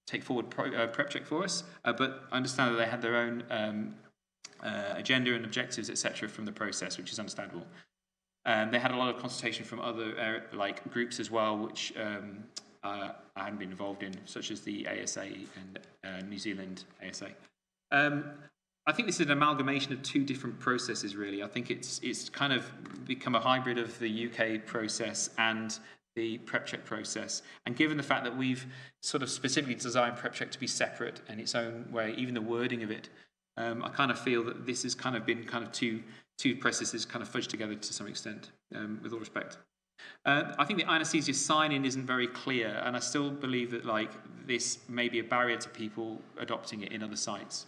take forward PrepCheck for us, but I understand that they had their own agenda and objectives, etc., from the process, which is understandable. They had a lot of consultation from other groups as well, which I hadn't been involved in, such as the ASA and New Zealand ASA. I think this is an amalgamation of 2 different processes, really. I think it's kind of become a hybrid of the UK process and the PrepCheck process. And given the fact that we've sort of specifically designed PrepCheck to be separate in its own way, even the wording of it, I kind of feel that this has kind of been kind of two processes kind of fudged together to some extent, with all respect. I think the anaesthesia sign-in isn't very clear, and I still believe that this may be a barrier to people adopting it in other sites,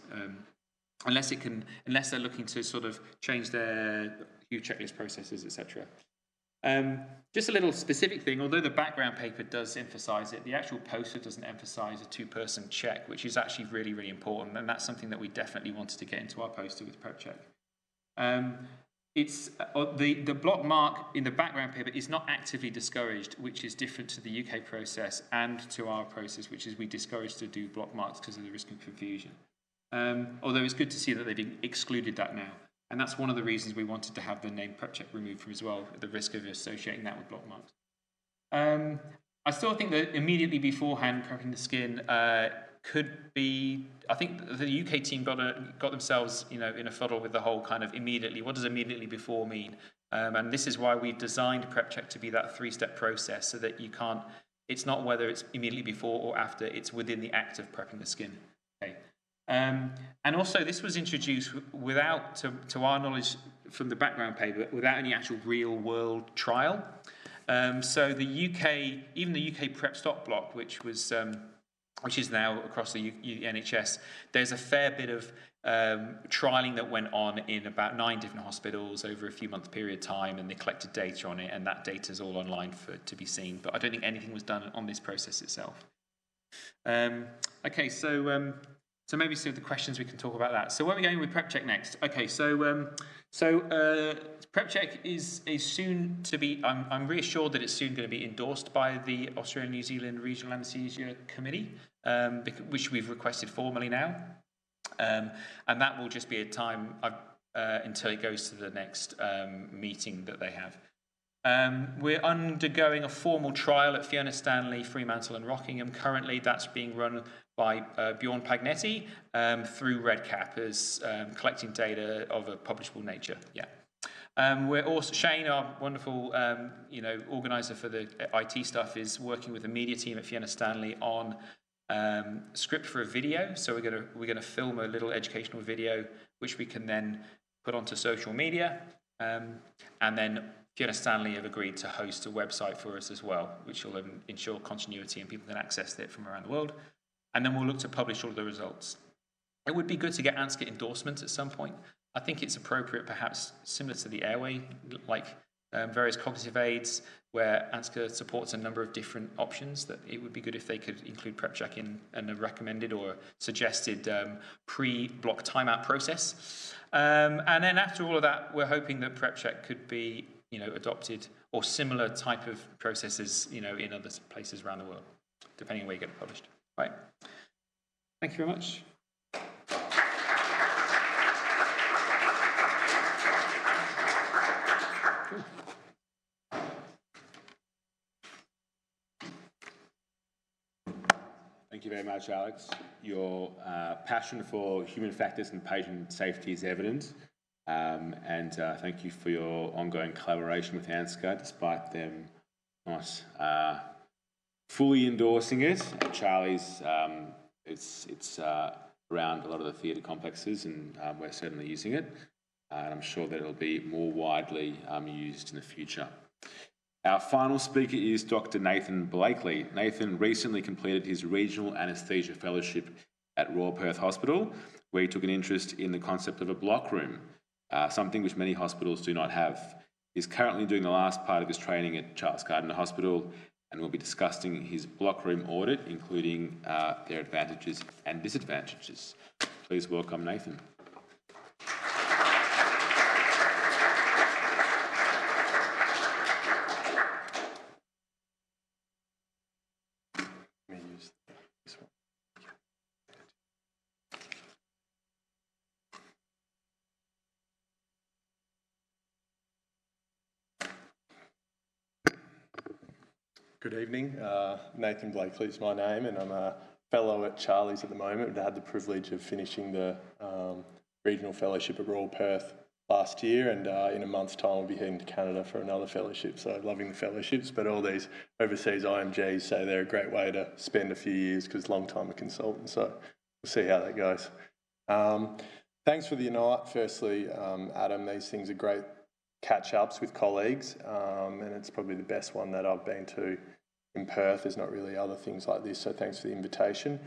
unless they're looking to sort of change their huge checklist processes, etc. Just a little specific thing, although the background paper does emphasise it, the actual poster doesn't emphasise a 2-person check, which is actually really, really important, and that's something that we definitely wanted to get into our poster with PrepCheck. It's the block mark in the background paper is not actively discouraged, which is different to the UK process and to our process, which is we discourage to do block marks because of the risk of confusion. Although it's good to see that they've excluded that now. And that's one of the reasons we wanted to have the name PrepCheck removed from as well, at the risk of associating that with block marks. I still think that immediately beforehand prepping the skin could be. I think the UK team got themselves, in a fuddle with the whole kind of immediately. What does immediately before mean? And this is why we've designed PrepCheck to be that three-step process, so that you can't, it's not whether it's immediately before or after, it's within the act of prepping the skin. Okay. And also this was introduced without, to our knowledge from the background paper, without any actual real world trial. So the UK, even the UK Prep Stop block, which is now across the NHS, there's a fair bit of trialling that went on in about 9 different hospitals over a few month period of time, and they collected data on it, and that data is all online to be seen. But I don't think anything was done on this process itself. Okay, so maybe some of the questions we can talk about that. So where are we going with PrepCheck next? Okay, so PrepCheck is soon to be, I'm reassured that it's soon going to be endorsed by the Australia New Zealand Regional Anaesthesia Committee, which we've requested formally now. And that will just be a time until it goes to the next meeting that they have. We're undergoing a formal trial at Fiona, Stanley, Fremantle and Rockingham. Currently that's being run by Bjorn Pagnetti through RedCap as collecting data of a publishable nature. Yeah. We're also, Shane, our wonderful organiser for the IT stuff, is working with the media team at Fiona Stanley on script for a video. So we're gonna film a little educational video which we can then put onto social media, and then Fiona Stanley have agreed to host a website for us as well, which will ensure continuity and people can access it from around the world. And then we'll look to publish all of the results. It would be good to get ANZCA endorsement at some point. I think it's appropriate, perhaps similar to the airway, like various cognitive aids, where ANZCA supports a number of different options, that it would be good if they could include PrepCheck in a recommended or suggested pre-block timeout process. And then after all of that, we're hoping that PrepCheck could be adopted, or similar type of processes in other places around the world, depending on where you get it published. Right. Thank you very much. Thank you very much, Alex. Your passion for human factors and patient safety is evident, and thank you for your ongoing collaboration with ANZCA, despite them not fully endorsing it. Charlie's, it's around a lot of the theatre complexes, and we're certainly using it, and I'm sure that it'll be more widely used in the future. Our final speaker is Dr. Nathan Blakely. Nathan recently completed his Regional Anaesthesia Fellowship at Royal Perth Hospital, where he took an interest in the concept of a block room, something which many hospitals do not have. He's currently doing the last part of his training at Charles Gardner Hospital, and we'll be discussing his block room audit, including their advantages and disadvantages. Please welcome Nathan. Good evening. Nathan Blakely is my name, and I'm a fellow at Charlie's at the moment. I had the privilege of finishing the regional fellowship at Royal Perth last year, and in a month's time I'll be heading to Canada for another fellowship. So loving the fellowships, but all these overseas IMGs say they're a great way to spend a few years, because long time a consultant. So we'll see how that goes. Thanks for the invite. Firstly, Adam, these things are great catch-ups with colleagues, and it's probably the best one that I've been to in Perth. There's not really other things like this, so thanks for the invitation.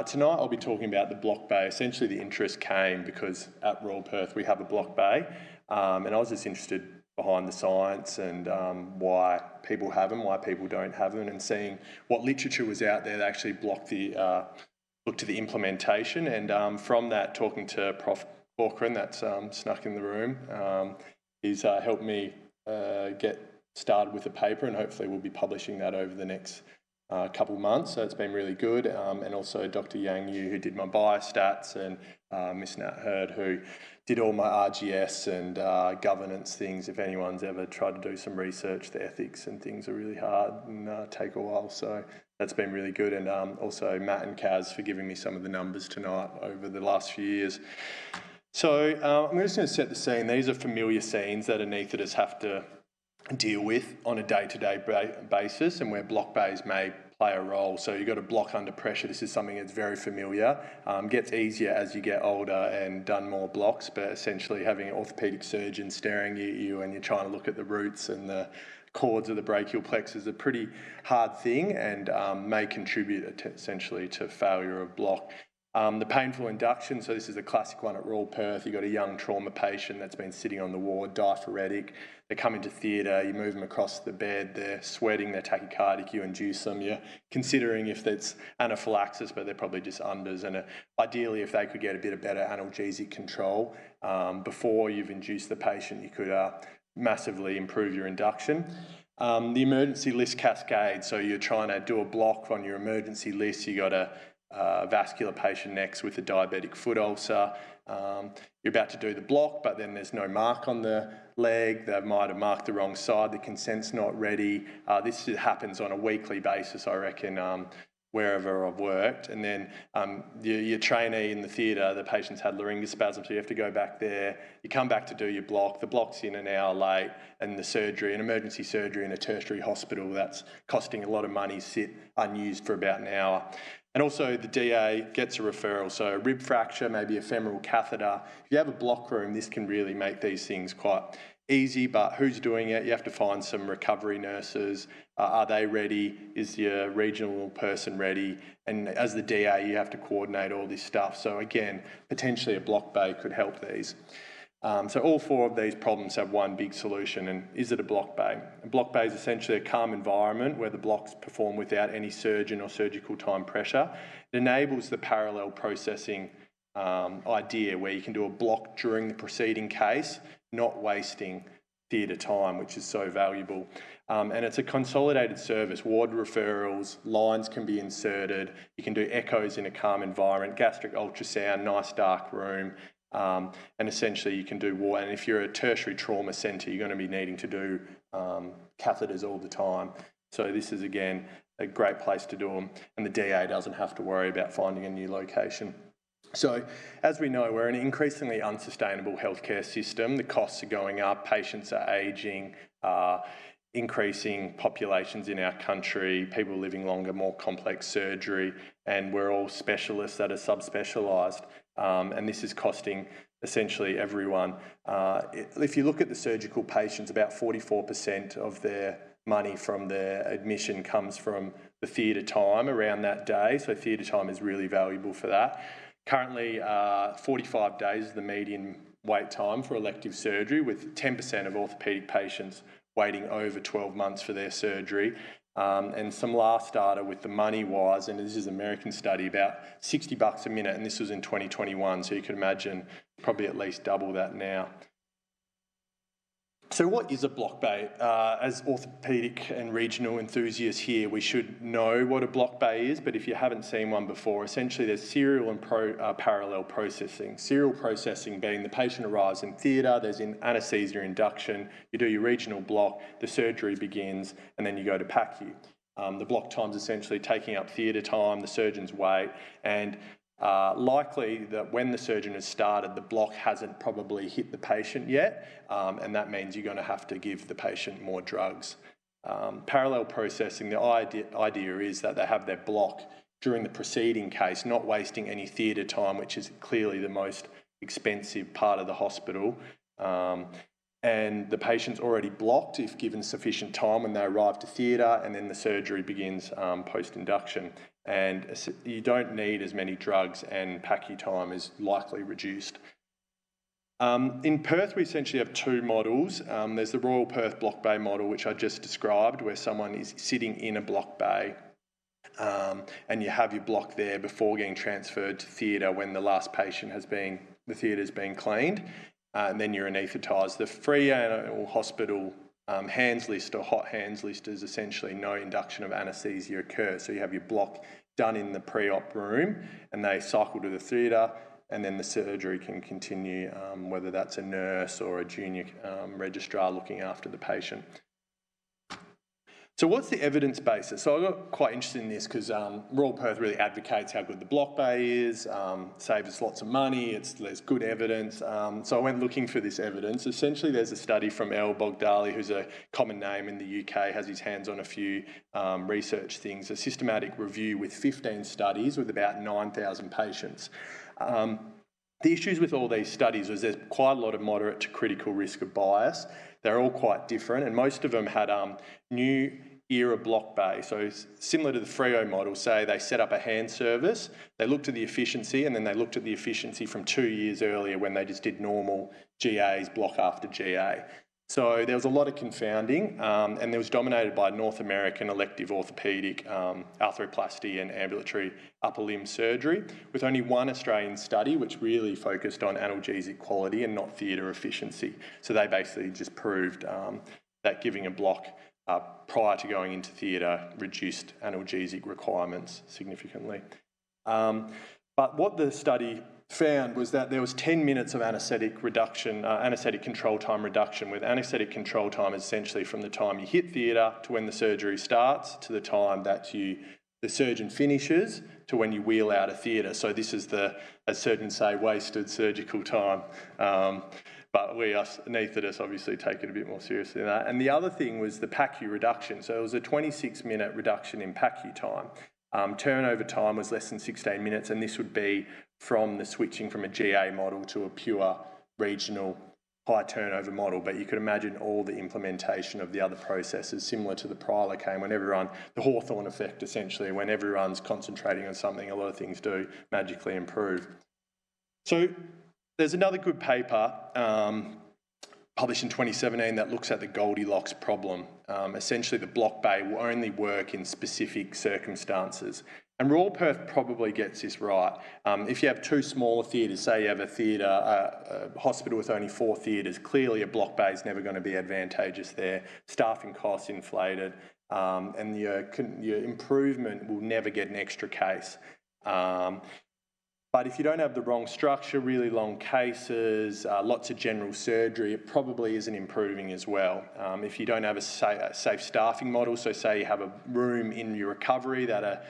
Tonight I'll be talking about the block bay. Essentially the interest came because at Royal Perth we have a block bay, and I was just interested behind the science and why people have them, why people don't have them, and seeing what literature was out there that actually looked to the implementation. And from that, talking to Prof Corcoran, that's snuck in the room, he's helped me get started with a paper, and hopefully we'll be publishing that over the next couple of months. So it's been really good. And also Dr. Yang Yu, who did my biostats, and Miss Nat Hurd, who did all my RGS and governance things. If anyone's ever tried to do some research, the ethics and things are really hard and take a while. So that's been really good. And also Matt and Kaz for giving me some of the numbers tonight over the last few years. So I'm just going to set the scene. These are familiar scenes that anaesthetists have to deal with on a day-to-day basis, and where block bays may play a role. So you've got a block under pressure. This is something that's very familiar. Gets easier as you get older and done more blocks, but essentially having an orthopaedic surgeon staring at you and you're trying to look at the roots and the cords of the brachial plexus is a pretty hard thing, and may contribute essentially to failure of block. The painful induction, so this is a classic one at Royal Perth. You've got a young trauma patient that's been sitting on the ward, diaphoretic. They come into theatre, you move them across the bed, they're sweating, they're tachycardic, you induce them. You're considering if it's anaphylaxis, but they're probably just unders. And ideally, if they could get a bit of better analgesic control before you've induced the patient, you could massively improve your induction. The emergency list cascade, so you're trying to do a block on your emergency list. You got a vascular patient next with a diabetic foot ulcer. You're about to do the block, but then there's no mark on the leg. They might have marked the wrong side. The consent's not ready. This happens on a weekly basis, I reckon, wherever I've worked. And then your trainee in the theatre, the patient's had laryngospasm, so you have to go back there. You come back to do your block. The block's in an hour late, and the surgery, an emergency surgery in a tertiary hospital that's costing a lot of money, sit unused for about an hour. And also the DA gets a referral, so a rib fracture, maybe a femoral catheter. If you have a block room, this can really make these things quite easy, but who's doing it? You have to find some recovery nurses. Are they ready? Is your regional person ready? And as the DA, you have to coordinate all this stuff. So again, potentially a block bay could help these. So all four of these problems have one big solution, and is it a block bay? A block bay is essentially a calm environment where the blocks perform without any surgeon or surgical time pressure. It enables the parallel processing idea where you can do a block during the preceding case, not wasting theatre time, which is so valuable. And it's a consolidated service. Ward referrals, lines can be inserted. You can do echoes in a calm environment, gastric ultrasound, nice dark room. And essentially you can do war. And if you're a tertiary trauma centre, you're going to be needing to do catheters all the time. So this is, again, a great place to do them. And the DA doesn't have to worry about finding a new location. So as we know, we're an increasingly unsustainable healthcare system. The costs are going up, patients are ageing, increasing populations in our country, people living longer, more complex surgery, and we're all specialists that are subspecialised. And this is costing essentially everyone. If you look at the surgical patients, about 44% of their money from their admission comes from the theatre time around that day. So theatre time is really valuable for that. Currently, 45 days is the median wait time for elective surgery, with 10% of orthopaedic patients waiting over 12 months for their surgery. And some last data with the money wise, and this is an American study, about $60 a minute, and this was in 2021, so you can imagine probably at least double that now. So what is a block bay? As orthopaedic and regional enthusiasts here, we should know what a block bay is, but if you haven't seen one before, essentially there's serial and parallel processing. Serial processing being the patient arrives in theatre, there's an anaesthesia induction, you do your regional block, the surgery begins, and then you go to PACU. The block time's essentially taking up theatre time, the surgeons wait, and likely that when the surgeon has started, the block hasn't probably hit the patient yet, and that means you're going to have to give the patient more drugs. Parallel processing, the idea is that they have their block during the preceding case, not wasting any theatre time, which is clearly the most expensive part of the hospital. And the patient's already blocked if given sufficient time when they arrive to theatre, and then the surgery begins post-induction. And you don't need as many drugs, and PACU time is likely reduced. In Perth, we essentially have two models. There's the Royal Perth Block Bay model, which I just described, where someone is sitting in a block bay and you have your block there before getting transferred to theatre when the last patient the theatre's been cleaned, and then you're anaesthetised. The free animal hospital hands list or hot hands list is essentially no induction of anaesthesia occurs. So you have your block done in the pre-op room and they cycle to the theatre, and then the surgery can continue, whether that's a nurse or a junior registrar looking after the patient. So what's the evidence basis? So I got quite interested in this because Royal Perth really advocates how good the block bay is, saves us lots of money, there's good evidence. So I went looking for this evidence. Essentially, there's a study from El Bogdali, who's a common name in the UK, has his hands on a few research things, a systematic review with 15 studies with about 9,000 patients. The issues with all these studies was there's quite a lot of moderate to critical risk of bias. They're all quite different, and most of them had new era block bay. So similar to the Freo model, say they set up a hand service, they looked at the efficiency, and then they looked at the efficiency from 2 years earlier when they just did normal GAs, block after GA. So there was a lot of confounding, and it was dominated by North American elective orthopaedic, arthroplasty and ambulatory upper limb surgery, with only one Australian study which really focused on analgesic quality and not theatre efficiency. So they basically just proved that giving a block prior to going into theatre reduced analgesic requirements significantly. But what the study found was that there was 10 minutes of anaesthetic reduction, anaesthetic control time reduction, with anaesthetic control time essentially from the time you hit theatre to when the surgery starts to the time that the surgeon finishes to when you wheel out of theatre. So this is the, as surgeons say, wasted surgical time. But we, us anaesthetists, obviously take it a bit more seriously than that. And the other thing was the PACU reduction. So it was a 26-minute reduction in PACU time. Turnover time was less than 16 minutes, and this would be from the switching from a GA model to a pure regional high turnover model. But you could imagine all the implementation of the other processes similar to the Prilocaine, when everyone, the Hawthorne effect essentially, when everyone's concentrating on something, a lot of things do magically improve. So there's another good paper published in 2017 that looks at the Goldilocks problem. Essentially, the block bay will only work in specific circumstances. And Royal Perth probably gets this right. If you have two smaller theatres, say you have a theatre, a hospital with only 4 theatres, clearly a block bay is never going to be advantageous there. Staffing costs inflated, and your improvement will never get an extra case. But if you don't have the wrong structure, really long cases, lots of general surgery, it probably isn't improving as well. If you don't have a safe staffing model, so say you have a room in your recovery that a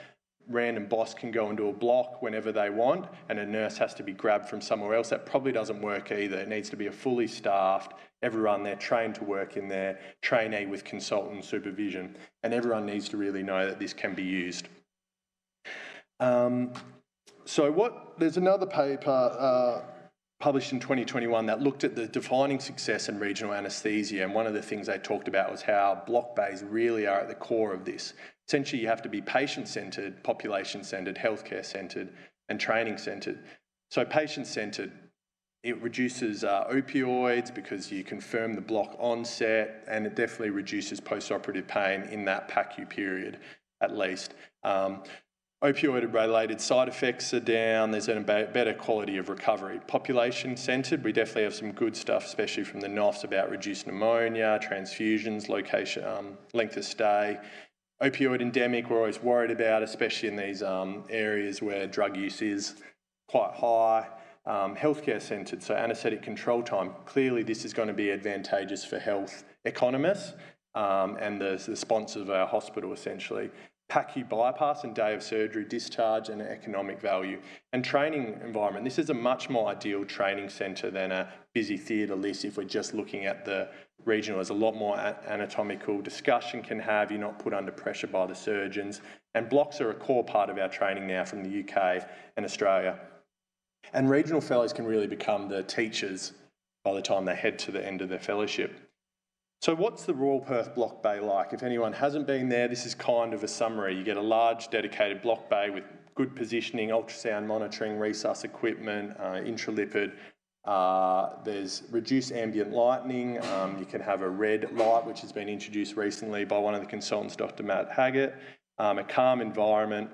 random boss can go into a block whenever they want and a nurse has to be grabbed from somewhere else, that probably doesn't work either. It needs to be a fully staffed, everyone there trained to work in there, trainee with consultant supervision, and everyone needs to really know that this can be used. There's another paper published in 2021 that looked at the defining success in regional anaesthesia, and one of the things they talked about was how block bays really are at the core of this. Essentially, you have to be patient-centred, population-centred, healthcare-centred, and training-centred. So patient-centred, it reduces opioids because you confirm the block onset, and it definitely reduces post-operative pain in that PACU period, at least. Opioid-related side effects are down, there's a better quality of recovery. Population-centred, we definitely have some good stuff, especially from the NOFs about reduced pneumonia, transfusions, location, length of stay. Opioid endemic, we're always worried about, especially in these areas where drug use is quite high. Healthcare-centred, so anaesthetic control time. Clearly this is going to be advantageous for health economists and the sponsors of our hospital, essentially. PACU bypass and day of surgery discharge and economic value. And training environment, this is a much more ideal training centre than a busy theatre list if we're just looking at the regional. There's a lot more anatomical discussion can have, you're not put under pressure by the surgeons. And blocks are a core part of our training now from the UK and Australia. And regional fellows can really become the teachers by the time they head to the end of their fellowship. So what's the Royal Perth Block Bay like? If anyone hasn't been there, this is kind of a summary. You get a large dedicated block bay with good positioning, ultrasound monitoring, resus equipment, intralipid. There's reduced ambient lighting. You can have a red light, which has been introduced recently by one of the consultants, Dr. Matt Haggett. A calm environment.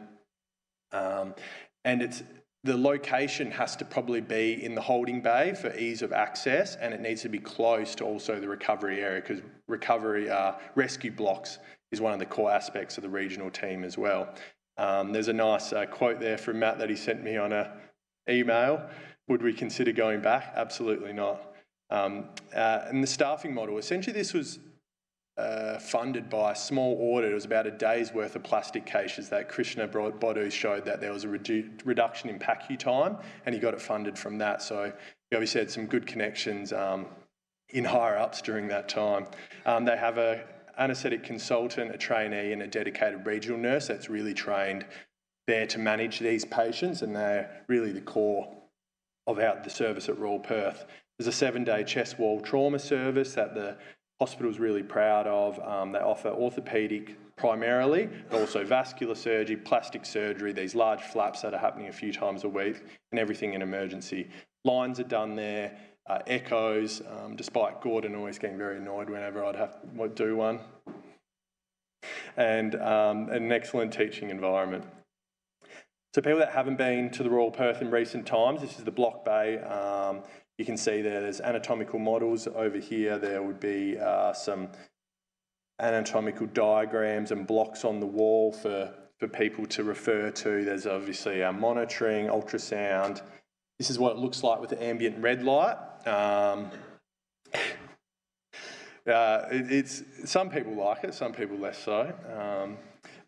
And the location has to probably be in the holding bay for ease of access, and it needs to be close to also the recovery area, because recovery rescue blocks is one of the core aspects of the regional team as well. There's a nice quote there from Matt that he sent me on an email. Would we consider going back? Absolutely not. And the staffing model, essentially this was funded by a small audit. It was about a day's worth of plastic cases that Krishna Bodu showed that there was a reduction in PACU time, and he got it funded from that. So he obviously had some good connections in higher ups during that time. They have a anaesthetic consultant, a trainee, and a dedicated regional nurse that's really trained there to manage these patients, and they're really the core of the service at Royal Perth. There's a 7-day chest wall trauma service that the hospital's really proud of. They offer orthopaedic primarily, but also vascular surgery, plastic surgery, these large flaps that are happening a few times a week, and everything in emergency. Lines are done there, echoes, despite Gordon always getting very annoyed whenever I'd have to do one. And an excellent teaching environment. So people that haven't been to the Royal Perth in recent times, this is the Block Bay. You can see there's anatomical models over here. There would be some anatomical diagrams and blocks on the wall for people to refer to. There's obviously monitoring, ultrasound. This is what it looks like with the ambient red light. It's some people like it, some people less so.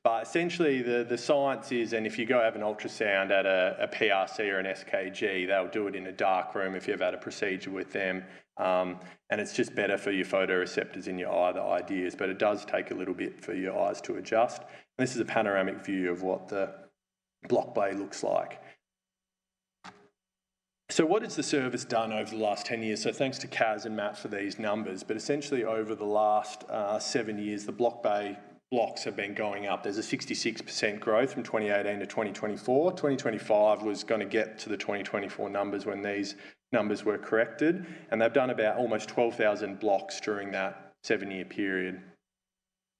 But essentially the science is, and if you go have an ultrasound at a PRC or an SKG, they'll do it in a dark room if you've had a procedure with them. And it's just better for your photoreceptors in your eye, the idea is, but it does take a little bit for your eyes to adjust. And this is a panoramic view of what the Block Bay looks like. So what has the service done over the last 10 years? So thanks to Kaz and Matt for these numbers, but essentially over the last 7 years, the Block Bay blocks have been going up. There's a 66% growth from 2018 to 2024. 2025 was going to get to the 2024 numbers when these numbers were corrected, and they've done about almost 12,000 blocks during that 7-year period.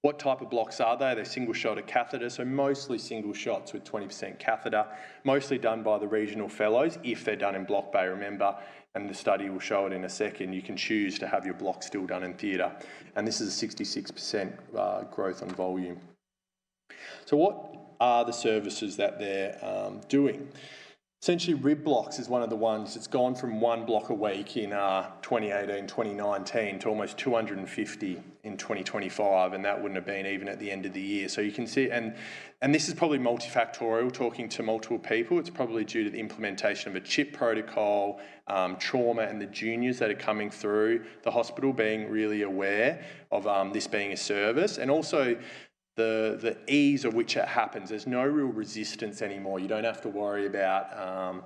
What type of blocks are they? They're single-shotted catheter, so mostly single shots with 20% catheter, mostly done by the regional fellows if they're done in Block Bay, remember, and the study will show it in a second. You can choose to have your block still done in theatre, and this is a 66% growth on volume. So what are the services that they're doing? Essentially, rib blocks is one of the ones that's gone from 1 block a week in 2018, 2019 to almost 250 in 2025, and that wouldn't have been even at the end of the year. So you can see, and this is probably multifactorial, talking to multiple people. It's probably due to the implementation of a CHIP protocol, trauma, and the juniors that are coming through the hospital being really aware of this being a service, and also the ease of which it happens. There's no real resistance anymore. You don't have to worry about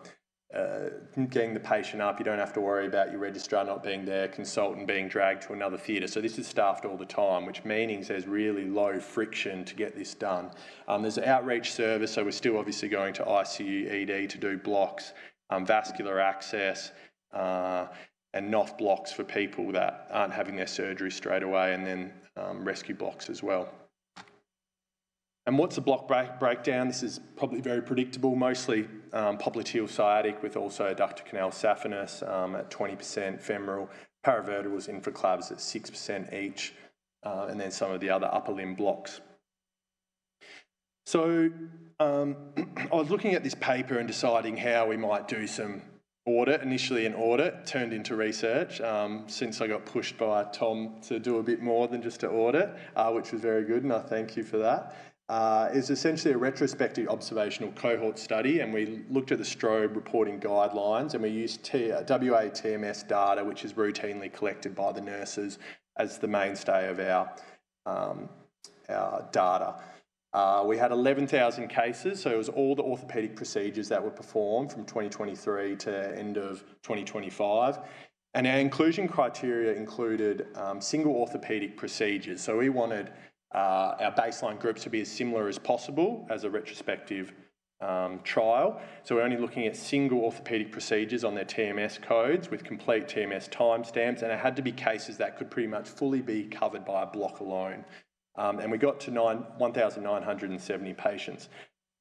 getting the patient up. You don't have to worry about your registrar not being there, consultant being dragged to another theatre. So this is staffed all the time, which means there's really low friction to get this done. There's an outreach service, so we're still obviously going to ICU, ED to do blocks, vascular access, and NOF blocks for people that aren't having their surgery straight away, and then rescue blocks as well. And what's the block breakdown? This is probably very predictable, mostly popliteal sciatic with also adductor canal saphenous at 20%, femoral, paravertebrals, infraclavs at 6% each, and then some of the other upper limb blocks. So I was looking at this paper and deciding how we might do some audit. Initially an audit turned into research since I got pushed by Tom to do a bit more than just an audit, which was very good, and I thank you for that. Is essentially a retrospective observational cohort study, and we looked at the Strobe reporting guidelines, and we used WA TMS data, which is routinely collected by the nurses, as the mainstay of our data. We had 11,000 cases, so it was all the orthopaedic procedures that were performed from 2023 to end of 2025. And our inclusion criteria included single orthopaedic procedures. So we wanted our baseline groups to be as similar as possible as a retrospective trial. So we're only looking at single orthopaedic procedures on their TMS codes with complete TMS timestamps, and it had to be cases that could pretty much fully be covered by a block alone. And we got to 1,970 patients.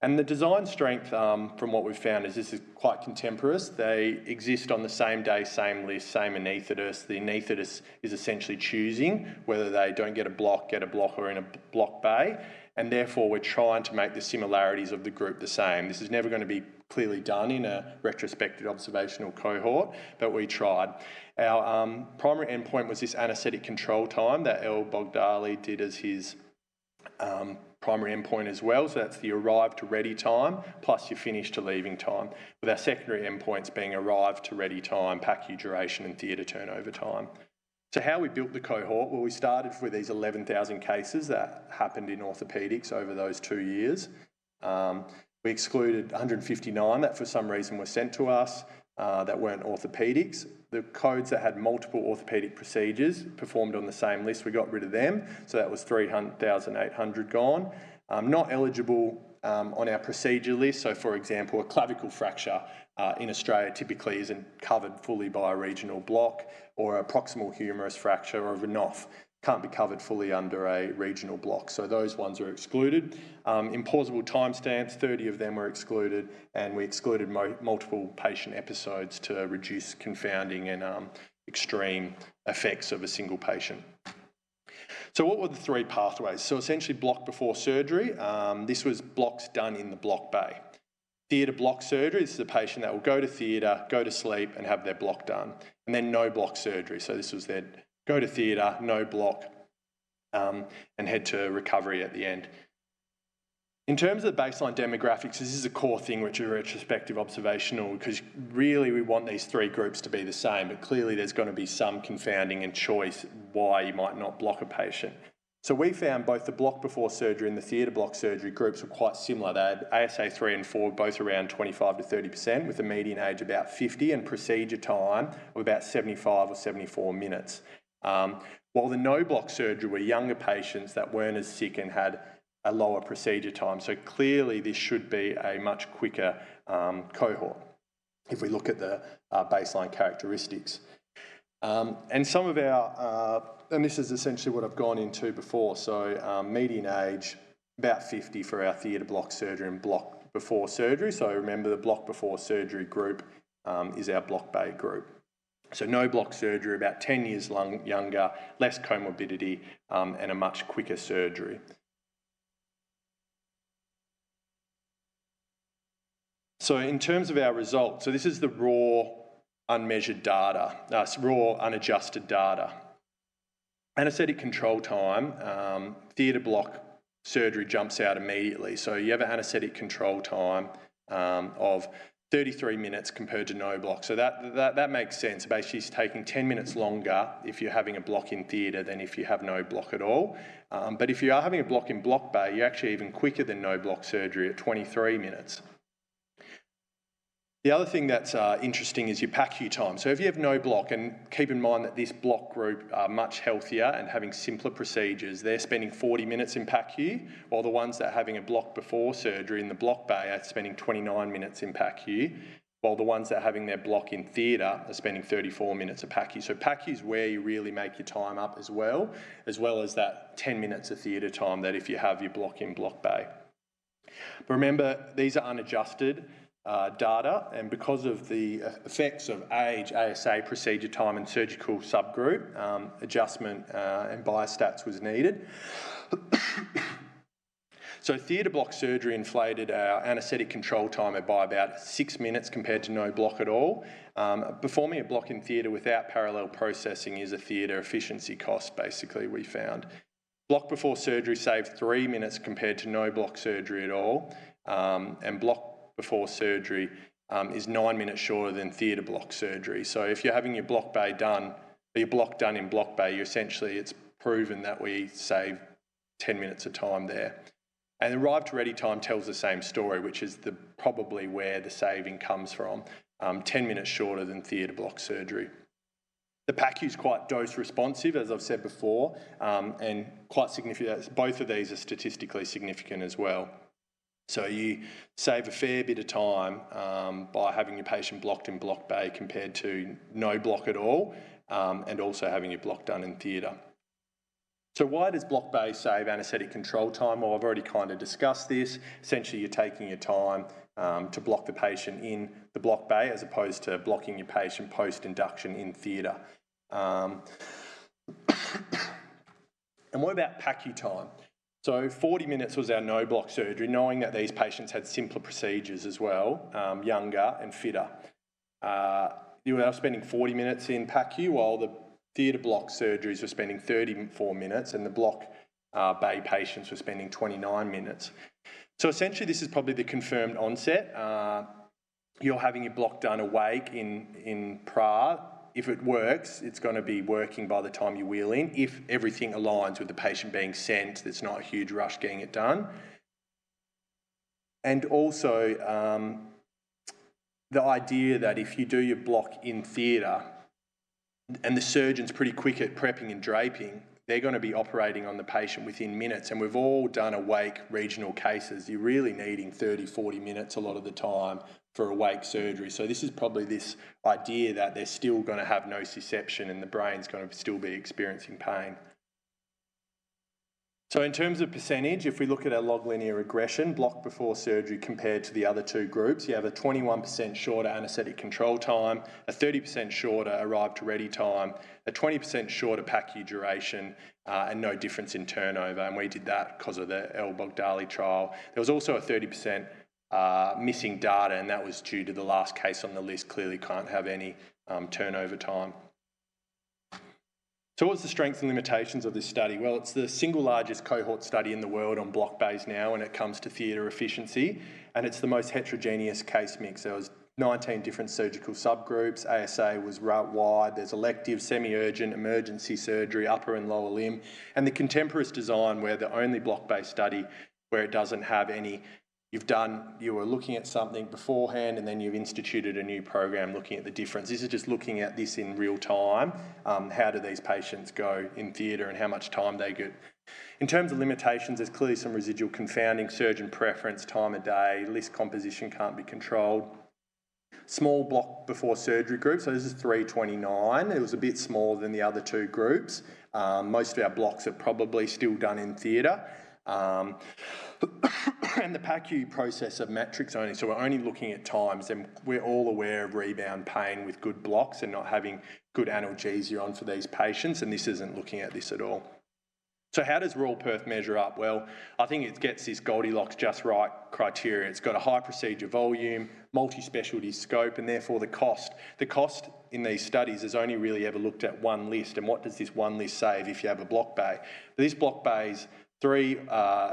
And the design strength, from what we've found, is this is quite contemporaneous. They exist on the same day, same list, same anaesthetist. The anaesthetist is essentially choosing whether they don't get a block, or in a block bay. And therefore, we're trying to make the similarities of the group the same. This is never going to be clearly done in a retrospective observational cohort, but we tried. Our primary endpoint was this anaesthetic control time that El Bogdali did as his primary endpoint as well. So that's the arrive to ready time plus your finish to leaving time, with our secondary endpoints being arrive to ready time, PACU duration and theatre turnover time. So how we built the cohort, well, we started with these 11,000 cases that happened in orthopaedics over those 2 years. We excluded 159 that for some reason were sent to us that weren't orthopaedics. The codes that had multiple orthopaedic procedures performed on the same list, we got rid of them. So that was 3,800 gone. Not eligible on our procedure list. So for example, a clavicle fracture in Australia typically isn't covered fully by a regional block, or a proximal humerus fracture or a NOF can't be covered fully under a regional block. So those ones are excluded. Implausible timestamps, 30 of them were excluded, and we excluded multiple patient episodes to reduce confounding and extreme effects of a single patient. So what were the three pathways? So essentially block before surgery. This was blocks done in the block bay. Theatre block surgery, this is a patient that will go to theatre, go to sleep and have their block done. And then no block surgery. So this was their go to theatre, no block, and head to recovery at the end. In terms of the baseline demographics, this is a core thing which is retrospective observational, because really we want these three groups to be the same, but clearly there's going to be some confounding and choice why you might not block a patient. So we found both the block before surgery and the theatre block surgery groups were quite similar. They had ASA 3 and 4 both around 25 to 30%, with a median age about 50 and procedure time of about 75 or 74 minutes. While the no block surgery were younger patients that weren't as sick and had a lower procedure time. So clearly this should be a much quicker cohort if we look at the baseline characteristics. And some of our, and this is essentially what I've gone into before, so median age, about 50 for our theatre block surgery and block before surgery. So remember the block before surgery group is our block bay group. So no block surgery, about 10 years younger, less comorbidity and a much quicker surgery. So in terms of our results, so this is the raw unmeasured data, raw unadjusted data. Anaesthetic control time, theatre block surgery jumps out immediately. So you have an anaesthetic control time of 33 minutes compared to no block. So that makes sense. Basically it's taking 10 minutes longer if you're having a block in theatre than if you have no block at all. But if you are having a block in block bay, you're actually even quicker than no block surgery at 23 minutes. The other thing that's interesting is your PACU time. So if you have no block, and keep in mind that this block group are much healthier and having simpler procedures, they're spending 40 minutes in PACU, while the ones that are having a block before surgery in the block bay are spending 29 minutes in PACU, while the ones that are having their block in theatre are spending 34 minutes of PACU. So PACU is where you really make your time up as well as that 10 minutes of theatre time that if you have your block in block bay. But remember, these are unadjusted data, and because of the effects of age, ASA, procedure time and surgical subgroup, adjustment and biostats was needed. So theatre block surgery inflated our anaesthetic control time by about 6 minutes compared to no block at all. Performing a block in theatre without parallel processing is a theatre efficiency cost, basically, we found. Block before surgery saved 3 minutes compared to no block surgery at all, and block before surgery is 9 minutes shorter than theatre block surgery. So if you're having your block bay done, your block done in block bay, it's proven that we save 10 minutes of time there. And the arrive to ready time tells the same story, which is probably where the saving comes from, 10 minutes shorter than theatre block surgery. The PACU is quite dose responsive, as I've said before, and quite significant. Both of these are statistically significant as well. So you save a fair bit of time by having your patient blocked in block bay compared to no block at all, and also having your block done in theatre. So why does block bay save anaesthetic control time? Well, I've already kind of discussed this. Essentially, you're taking your time to block the patient in the block bay as opposed to blocking your patient post-induction in theatre. And what about PACU time? So 40 minutes was our no-block surgery, knowing that these patients had simpler procedures as well, younger and fitter. You were spending 40 minutes in PACU, while the theatre block surgeries were spending 34 minutes and the block bay patients were spending 29 minutes. So essentially this is probably the confirmed onset. You're having your block done awake in PRA. If it works, it's going to be working by the time you wheel in, if everything aligns with the patient being sent. There's not a huge rush getting it done. And also the idea that if you do your block in theatre and the surgeon's pretty quick at prepping and draping, they're going to be operating on the patient within minutes. And we've all done awake regional cases. You're really needing 30, 40 minutes a lot of the time for awake surgery. So this is probably this idea that they're still going to have nociception and the brain's going to still be experiencing pain. So in terms of percentage, if we look at our log linear regression, block before surgery compared to the other two groups, you have a 21% shorter anaesthetic control time, a 30% shorter arrive to ready time, a 20% shorter PACU duration, and no difference in turnover. And we did that because of the El-Bogdali trial. There was also a 30% missing data, and that was due to the last case on the list clearly can't have any turnover time. So what's the strengths and limitations of this study? Well, it's the single largest cohort study in the world on block bays now when it comes to theatre efficiency, and it's the most heterogeneous case mix. There was 19 different surgical subgroups, ASA was wide, there's elective, semi-urgent, emergency surgery, upper and lower limb, and the contemporaneous design where the only block-based study where it doesn't have any. You were looking at something beforehand and then you've instituted a new program looking at the difference. This is just looking at this in real time. How do these patients go in theatre and how much time they get. In terms of limitations, there's clearly some residual confounding, surgeon preference, time of day, list composition can't be controlled. Small block before surgery group, so this is 329. It was a bit smaller than the other two groups. Most of our blocks are probably still done in theatre. And the PACU process of metrics only, so we're only looking at times, and we're all aware of rebound pain with good blocks and not having good analgesia on for these patients, and this isn't looking at this at all. So how does Royal Perth measure up? Well, I think it gets this Goldilocks just right criteria. It's got a high procedure volume, multi-specialty scope, and therefore the cost. The cost in these studies is only really ever looked at one list, and what does this one list save if you have a block bay? But this block bay's 3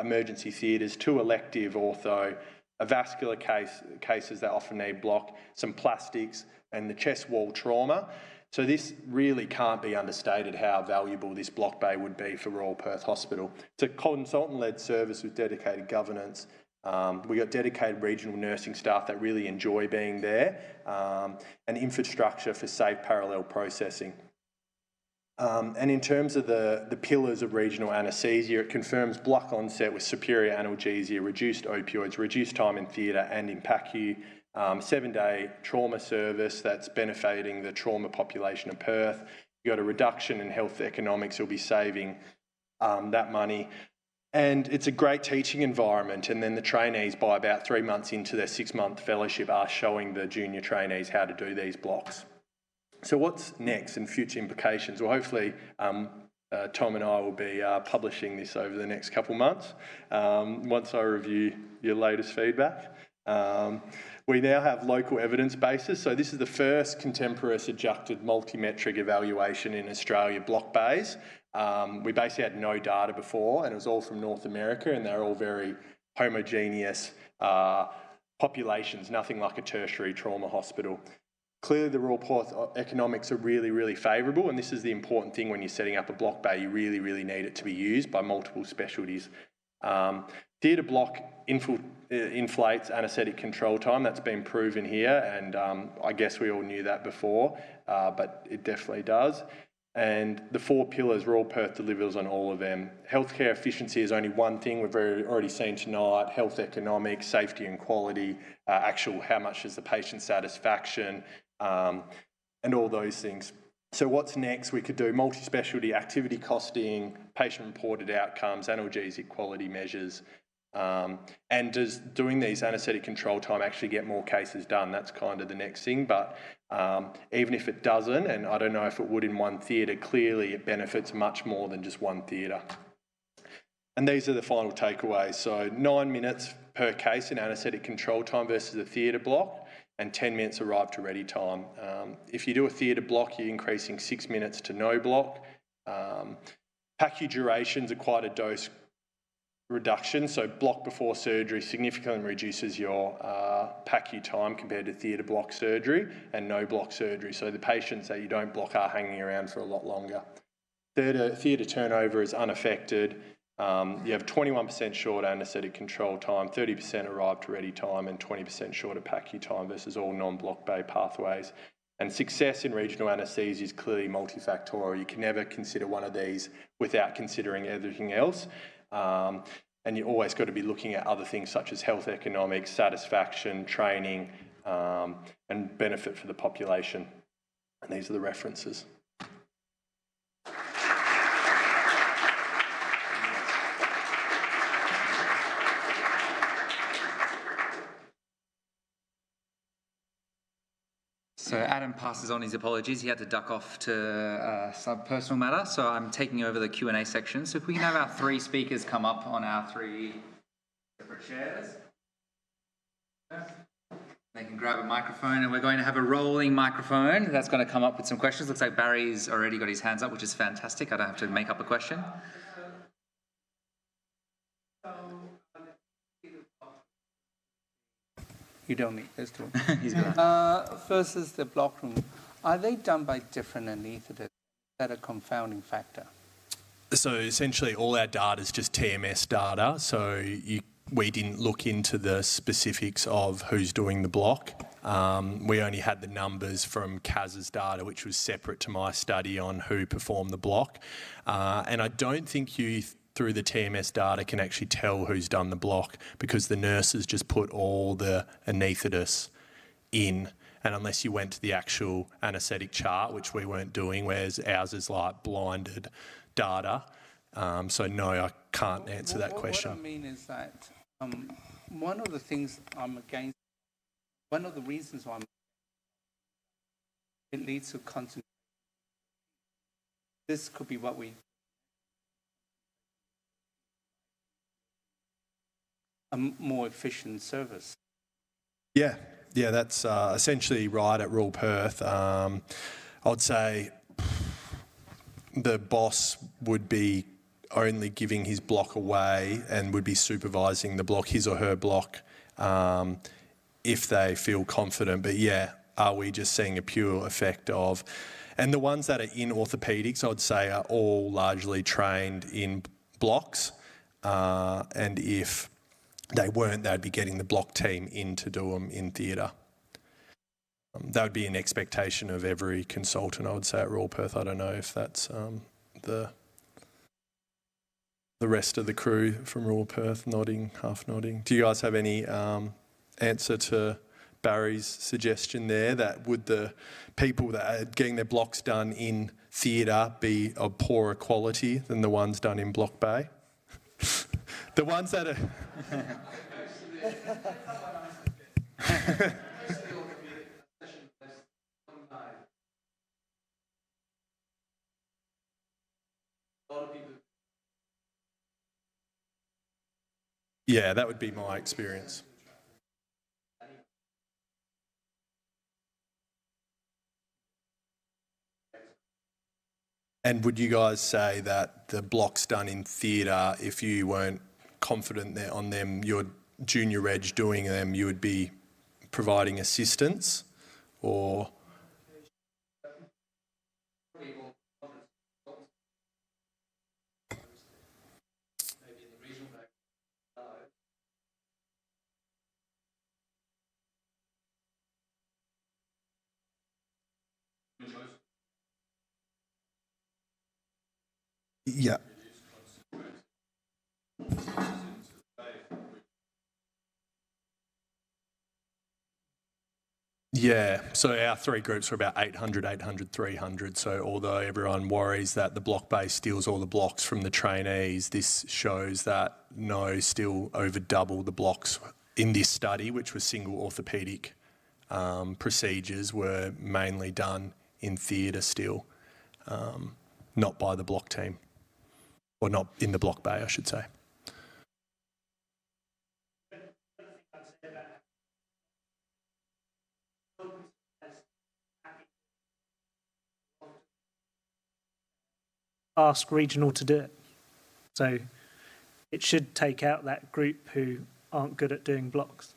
emergency theatres, 2 elective ortho, a vascular cases that often need block, some plastics, and the chest wall trauma. So this really can't be understated how valuable this block bay would be for Royal Perth Hospital. It's a consultant-led service with dedicated governance. We got dedicated regional nursing staff that really enjoy being there, and infrastructure for safe parallel processing. And in terms of the pillars of regional anaesthesia, it confirms block onset with superior analgesia, reduced opioids, reduced time in theatre and in PACU, 7-day trauma service that's benefiting the trauma population of Perth. You've got a reduction in health economics, you'll be saving that money. And it's a great teaching environment, and then the trainees by about 3 months into their 6-month fellowship are showing the junior trainees how to do these blocks. So what's next and future implications? Well, hopefully Tom and I will be publishing this over the next couple of months once I review your latest feedback. We now have local evidence bases. So this is the first contemporaneous adjusted multimetric evaluation in Australia block bays. We basically had no data before, and it was all from North America, and they're all very homogeneous populations, nothing like a tertiary trauma hospital. Clearly, the Royal Perth economics are really, really favourable, and this is the important thing when you're setting up a block bay. You really, really need it to be used by multiple specialties. Theatre block inflates anaesthetic control time. That's been proven here, and I guess we all knew that before, but it definitely does. And the 4 pillars, Royal Perth delivers on all of them. Healthcare efficiency is only one thing we've already seen tonight. Health economics, safety and quality, actual how much is the patient satisfaction, and all those things. So what's next? We could do multi-specialty activity costing, patient-reported outcomes, analgesic quality measures, and does doing these anaesthetic control time actually get more cases done? That's kind of the next thing, but even if it doesn't, and I don't know if it would in one theatre, clearly it benefits much more than just one theatre. And these are the final takeaways. So 9 minutes per case in anaesthetic control time versus a theatre block, and 10 minutes arrive to ready time. If you do a theatre block, you're increasing 6 minutes to no block. PACU durations are quite a dose reduction. So block before surgery significantly reduces your PACU time compared to theatre block surgery and no block surgery. So the patients that you don't block are hanging around for a lot longer. Theatre turnover is unaffected. You have 21% short anaesthetic control time, 30% arrive to ready time, and 20% shorter PACU time versus all non-block bay pathways. And success in regional anaesthesia is clearly multifactorial. You can never consider one of these without considering everything else. And you always got to be looking at other things such as health economics, satisfaction, training, and benefit for the population. And these are the references. So Adam passes on his apologies. He had to duck off to some personal matter, so I'm taking over the Q&A section. So if we can have our 3 speakers come up on our 3 separate chairs. They can grab a microphone, and we're going to have a rolling microphone that's going to come up with some questions. Looks like Barry's already got his hands up, which is fantastic. I don't have to make up a question. You don't need this to. He's good. First is the block room. Are they done by different anaesthetists? Is that a confounding factor? So essentially all our data is just TMS data. So we didn't look into the specifics of who's doing the block. We only had the numbers from Kaz's data, which was separate to my study on who performed the block. And I don't think you, through the TMS data, can actually tell who's done the block because the nurses just put all the anaesthetists in. And unless you went to the actual anaesthetic chart, which we weren't doing, whereas ours is like blinded data. So no, I can't answer that question. What I mean is that one of the things I'm against, one of the reasons why it leads to concentration. This could be what we a more efficient service. Yeah, that's essentially right at Royal Perth. I'd say the boss would be only giving his block away and would be supervising the block, his or her block, if they feel confident. But yeah, are we just seeing a pure effect of... And the ones that are in orthopaedics, I'd say, are all largely trained in blocks. And if they weren't, they'd be getting the block team in to do them in theatre. That would be an expectation of every consultant, I would say, at Royal Perth. I don't know if that's the rest of the crew from Royal Perth nodding, half nodding. Do you guys have any answer to Barry's suggestion there, that would the people that are getting their blocks done in theatre be of poorer quality than the ones done in Block Bay? The ones that are... Yeah, that would be my experience. And would you guys say that the blocks done in theatre, if you weren't confident on them, your junior reg doing them, you would be providing assistance, or? Yeah. Yeah, so our 3 groups were about 800, 800, 300. So although everyone worries that the block base steals all the blocks from the trainees, this shows that no, still over double the blocks in this study, which was single orthopaedic procedures, were mainly done in theatre still, not by the block team. Or not in the block bay, I should say. ask regional to do it. So it should take out that group who aren't good at doing blocks.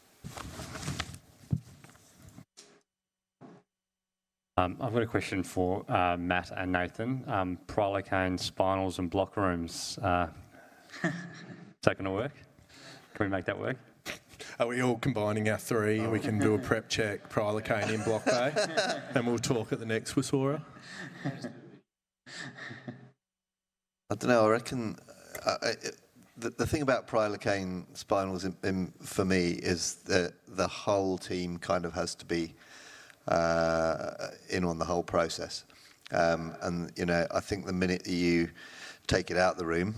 I've got a question for Matt and Nathan. Prilocaine, spinals and block rooms. Is that going to work? Can we make that work? Are we all combining our three? We can do a PrepCheck, Prilocaine in Block Bay, and we'll talk at the next WASROA. I don't know, I reckon the thing about Prilocaine spinals for me is that the whole team kind of has to be in on the whole process. And, you know, I think the minute that you take it out of the room,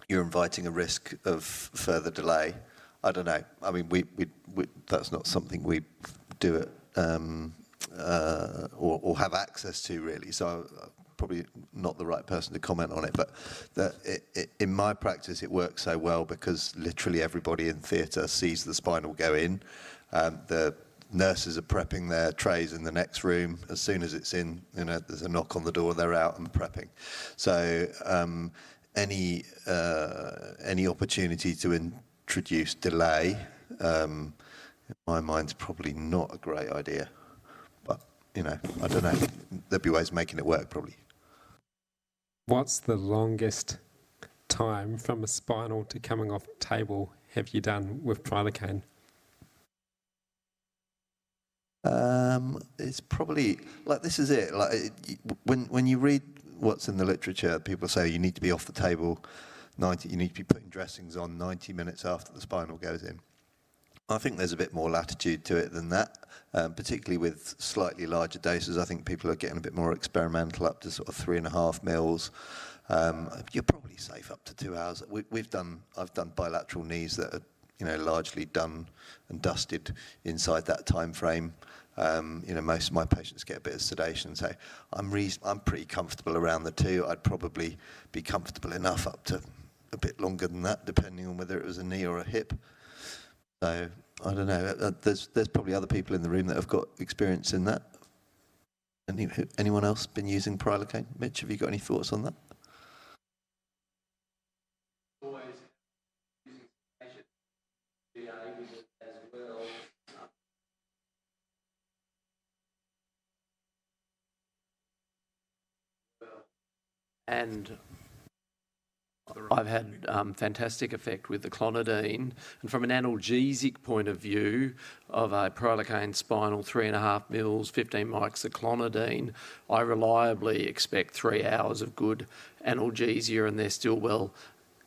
you're inviting a risk of further delay. I don't know. I mean, we that's not something we do it or have access to, really. So probably not the right person to comment on it. But in my practice, it works so well because literally everybody in theatre sees the spinal go in. The nurses are prepping their trays in the next room. As soon as it's in, you know, there's a knock on the door, they're out and prepping. So any opportunity to introduce delay, in my mind, is probably not a great idea. But, you know, I don't know. There'll be ways of making it work, probably. What's the longest time from a spinal to coming off table have you done with Prilocaine? It's probably, like, this is it. Like, when you read what's in the literature, people say you need to be off the table 90, you need to be putting dressings on 90 minutes after the spinal goes in. I think there's a bit more latitude to it than that, particularly with slightly larger doses. I think people are getting a bit more experimental, up to sort of 3.5 mils. You're probably safe up to 2 hours. I've done bilateral knees that are, you know, largely done and dusted inside that time frame. You know, most of my patients get a bit of sedation, so I'm pretty comfortable around the 2. I'd probably be comfortable enough up to a bit longer than that, depending on whether it was a knee or a hip. So I don't know. There's probably other people in the room that have got experience in that. Anyone else been using Prilocaine? Mitch, have you got any thoughts on that? And I've had fantastic effect with the clonidine. And from an analgesic point of view of a Prilocaine spinal, 3.5 mils, 15 mics of clonidine, I reliably expect 3 hours of good analgesia, and they're still well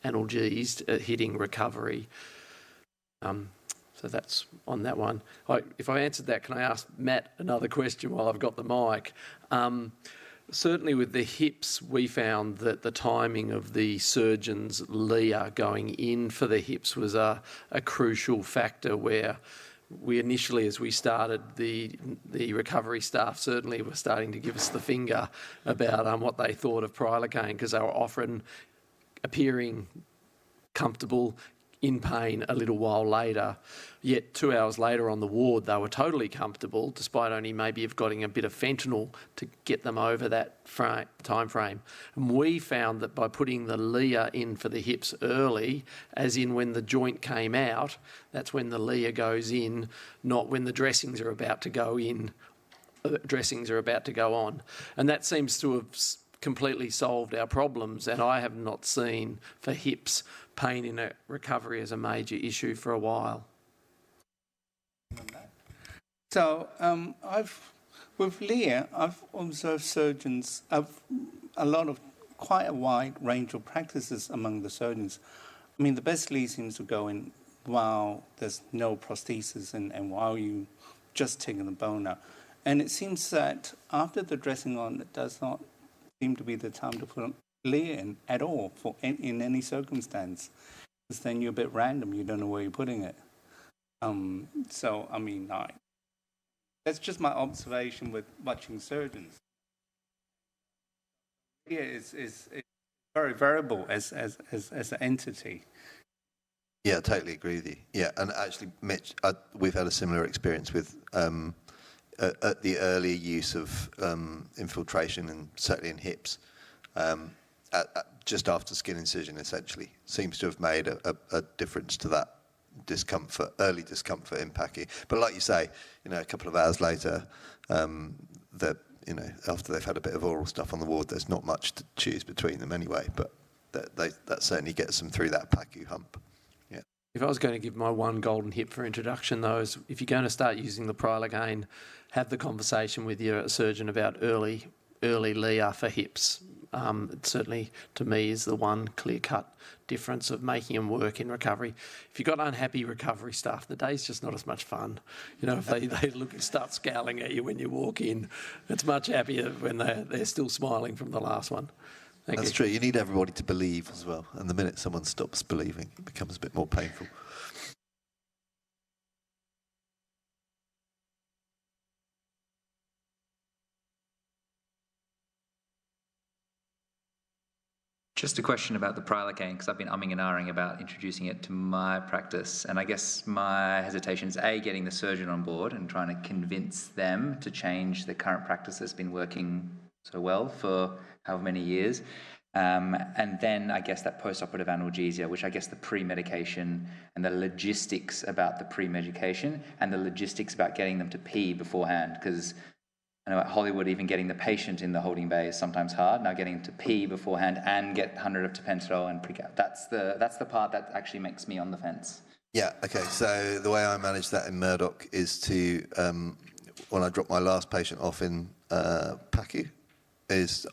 analgesed at hitting recovery. So that's on that one. If I answered that, can I ask Matt another question while I've got the mic? Certainly with the hips, we found that the timing of the surgeon's LIA going in for the hips was a crucial factor, where we initially, as we started, the recovery staff certainly were starting to give us the finger about what they thought of Prilocaine, because they were often appearing comfortable, in pain a little while later, yet 2 hours later on the ward they were totally comfortable, despite only maybe have gotten a bit of fentanyl to get them over that time frame. And we found that by putting the LIA in for the hips early, as in when the joint came out, that's when the LIA goes in, not when the dressings are about to go in, dressings are about to go on. And that seems to have completely solved our problems, and I have not seen for hips pain in a recovery as a major issue for a while. So with LIA, I've observed surgeons of quite a wide range of practices among the surgeons. I mean, the best LIA seems to go in while there's no prosthesis and while you just taking the bone out. And it seems that after the dressing on, it does not seem to be the time to put LIA in at all in any circumstance, because then you're a bit random. You don't know where you're putting it. So I mean, that's just my observation with watching surgeons. LIA is very variable as an entity. Yeah, I totally agree with you. Yeah, and actually, Mitch, we've had a similar experience with at the early use of infiltration, and certainly in hips. just after skin incision, essentially, seems to have made a difference to that discomfort, early discomfort in packing. But like you say, a couple of hours later, after they've had a bit of oral stuff on the ward, there's not much to choose between them anyway. But that certainly gets them through that PACU hump. Yeah. If I was going to give my one golden tip for introduction, though, is if you're going to start using the Prilocaine, have the conversation with your surgeon about early LIA for hips. It certainly, to me, is the one clear-cut difference of making them work in recovery. If you've got unhappy recovery staff, the day's just not as much fun. If they look and start scowling at you when you walk in, it's much happier when they're still smiling from the last one. That's true. You need everybody to believe as well. And the minute someone stops believing, it becomes a bit more painful. Just a question about the Prilocaine, because I've been umming and ahhing about introducing it to my practice. And I guess my hesitation is, A, getting the surgeon on board and trying to convince them to change the current practice that's been working so well for however many years. And then I guess that post-operative analgesia, which I guess the pre-medication and the logistics about the pre-medication and the logistics about getting them to pee beforehand, because I know at Hollywood, even getting the patient in the holding bay is sometimes hard. Now getting them to pee beforehand and get 100 of tapentadol and pre-cap, that's the part that actually makes me on the fence. Yeah, okay. So the way I manage that in Murdoch is to, when I drop my last patient off in PACU, is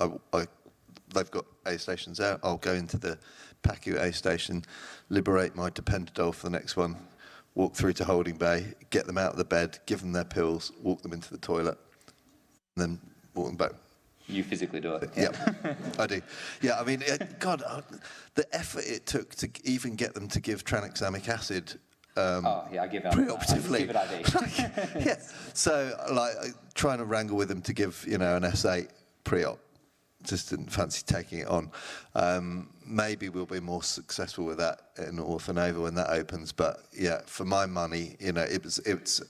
they've got A stations out. I'll go into the PACU A station, liberate my tapentadol for the next one, walk through to holding bay, get them out of the bed, give them their pills, walk them into the toilet, and then walk them back. You physically do it? Yeah, I do. Yeah, I mean, God, the effort it took to even get them to give tranexamic acid I give it preoperatively. IV. Yeah, so trying to wrangle with them to give an S8 pre-op, just didn't fancy taking it on. Maybe we'll be more successful with that in Orphanova when that opens. But yeah, for my money, it's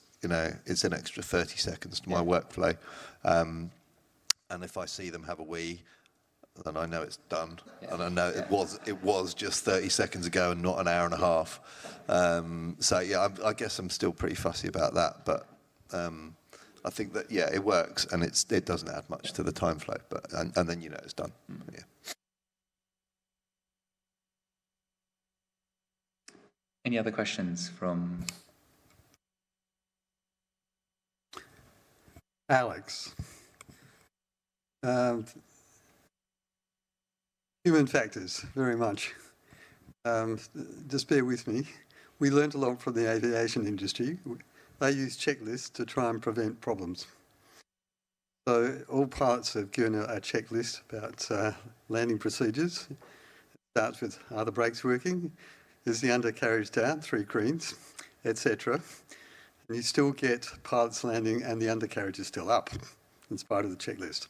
an extra 30 seconds to my workflow. And if I see them have a wee, then I know it's done. Yeah. And I know it was just 30 seconds ago and not an hour and a half. So yeah, I guess I'm still pretty fussy about that. But I think that it works, and it doesn't add much to the time flow. But and then it's done. Yeah. Any other questions from Alex? Human factors, very much. Just bear with me. We learnt a lot from the aviation industry. They use checklists to try and prevent problems. So all pilots have given a checklist about landing procedures. It starts with, are the brakes working? Is the undercarriage down? 3 greens, etc. And you still get pilots landing and the undercarriage is still up in spite of the checklist.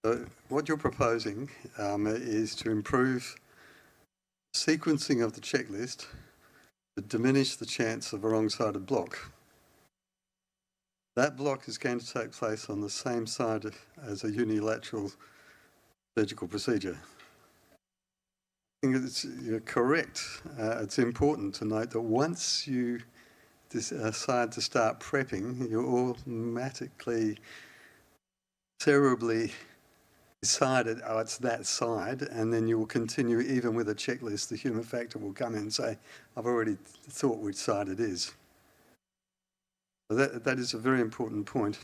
So what you're proposing is to improve sequencing of the checklist to diminish the chance of a wrong-sided block. That block is going to take place on the same side as a unilateral surgical procedure. I think you're correct. It's important to note that once you decide to start prepping, you're automatically, cerebrally decided, it's that side, and then you will continue even with a checklist. The human factor will come in and say, I've already thought which side it is. So that is a very important point.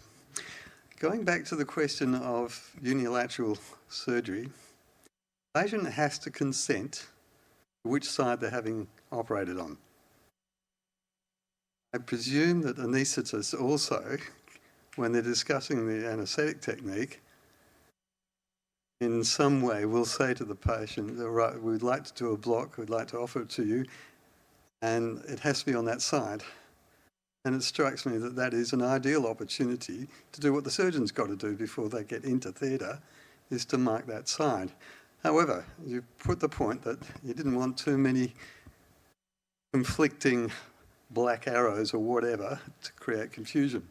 Going back to the question of unilateral surgery, the patient has to consent to which side they're having operated on. I presume that anaesthetists also, when they're discussing the anaesthetic technique, in some way will say to the patient, right, we'd like to do a block, we'd like to offer it to you, and it has to be on that side. And it strikes me that that is an ideal opportunity to do what the surgeon's got to do before they get into theatre, is to mark that side. However, you put the point that you didn't want too many conflicting black arrows or whatever to create confusion.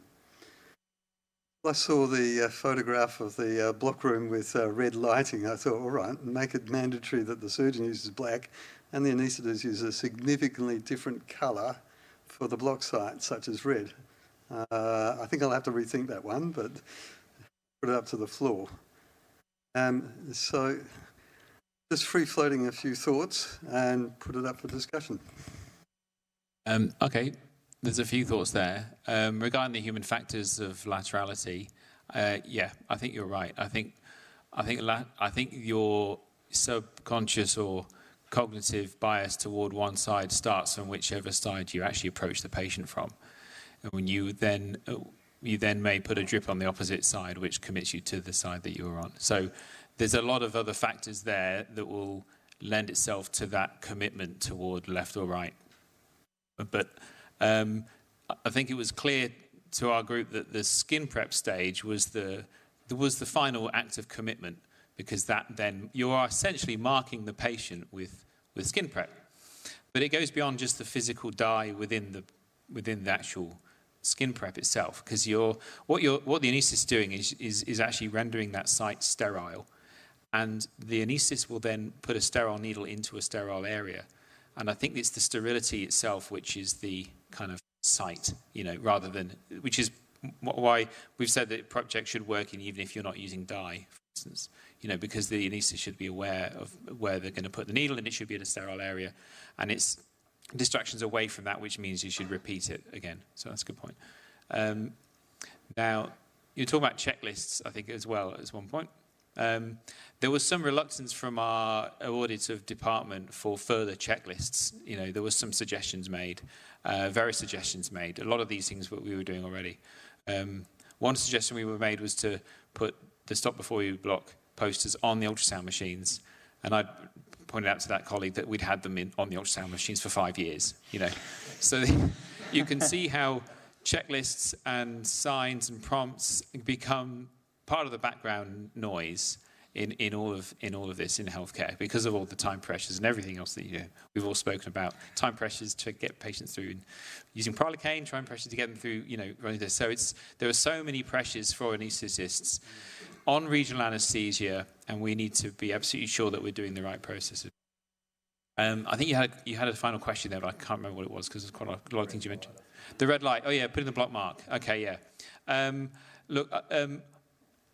I saw the photograph of the block room with red lighting. I thought, all right, make it mandatory that the surgeon uses black and the anaesthetist uses a significantly different colour for the block site, such as red. I think I'll have to rethink that one, but put it up to the floor. So just free-floating a few thoughts and put it up for discussion. Okay, there's a few thoughts there. Regarding the human factors of laterality, yeah, I think you're right. I think your subconscious or cognitive bias toward one side starts from whichever side you actually approach the patient from. And when you then may put a drip on the opposite side, which commits you to the side that you're on. So there's a lot of other factors there that will lend itself to that commitment toward left or right. But I think it was clear to our group that the skin prep stage was the final act of commitment, because that then you are essentially marking the patient with skin prep. But it goes beyond just the physical dye within the actual skin prep itself, because what the anaesthetist is doing is actually rendering that site sterile, and the anaesthetist will then put a sterile needle into a sterile area. And I think it's the sterility itself which is the kind of site, rather than, which is why we've said that PrepCheck should work even if you're not using dye, for instance, because the anaesthetist should be aware of where they're going to put the needle, and it should be in a sterile area. And it's distractions away from that, which means you should repeat it again. So that's a good point. Now, you talk about checklists, I think, as well, at one point. There was some reluctance from our audit of department for further checklists. There was some suggestions made, various suggestions made. A lot of these things we were doing already. One suggestion we were made was to put the stop before you block posters on the ultrasound machines, and I pointed out to that colleague that we'd had them on the ultrasound machines for 5 years. So you can see how checklists and signs and prompts become part of the background noise in all of this in healthcare, because of all the time pressures and everything else that we've all spoken about. Time pressures to get patients through using Prilocaine, time pressures to get them through running this. So there are so many pressures for anaesthetists on regional anaesthesia, and we need to be absolutely sure that we're doing the right processes. I think you had a final question there, but I can't remember what it was, because there's quite a lot of things you mentioned. The red light. Oh yeah, put in the block mark. Okay, yeah. Look.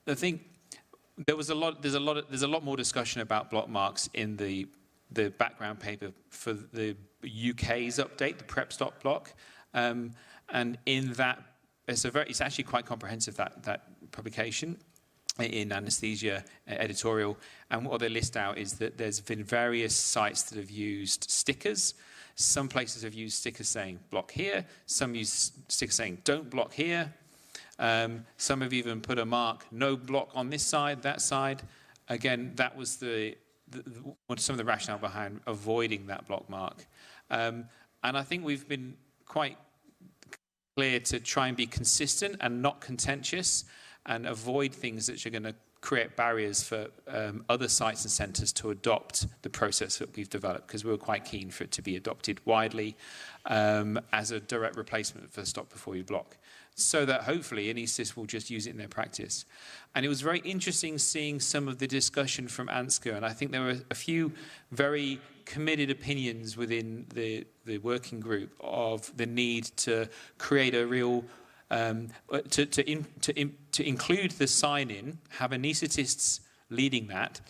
I think there's a lot more discussion about block marks in the background paper for the UK's update, the PrepStop block, and in that it's actually quite comprehensive, that publication in Anaesthesia editorial. And what they list out is that there's been various sites that have used stickers. Some places have used stickers saying block here. Some use stickers saying don't block here. Some have even put a mark, no block on this side, that side. Again, that was some of the rationale behind avoiding that block mark. And I think we've been quite clear to try and be consistent and not contentious, and avoid things that are going to create barriers for other sites and centres to adopt the process that we've developed, because we were quite keen for it to be adopted widely as a direct replacement for stop before you block, so that hopefully anaesthetists will just use it in their practice. And it was very interesting seeing some of the discussion from ANSCA, and I think there were a few very committed opinions within the working group of the need to create a real to include the sign-in, have anaesthetists leading that,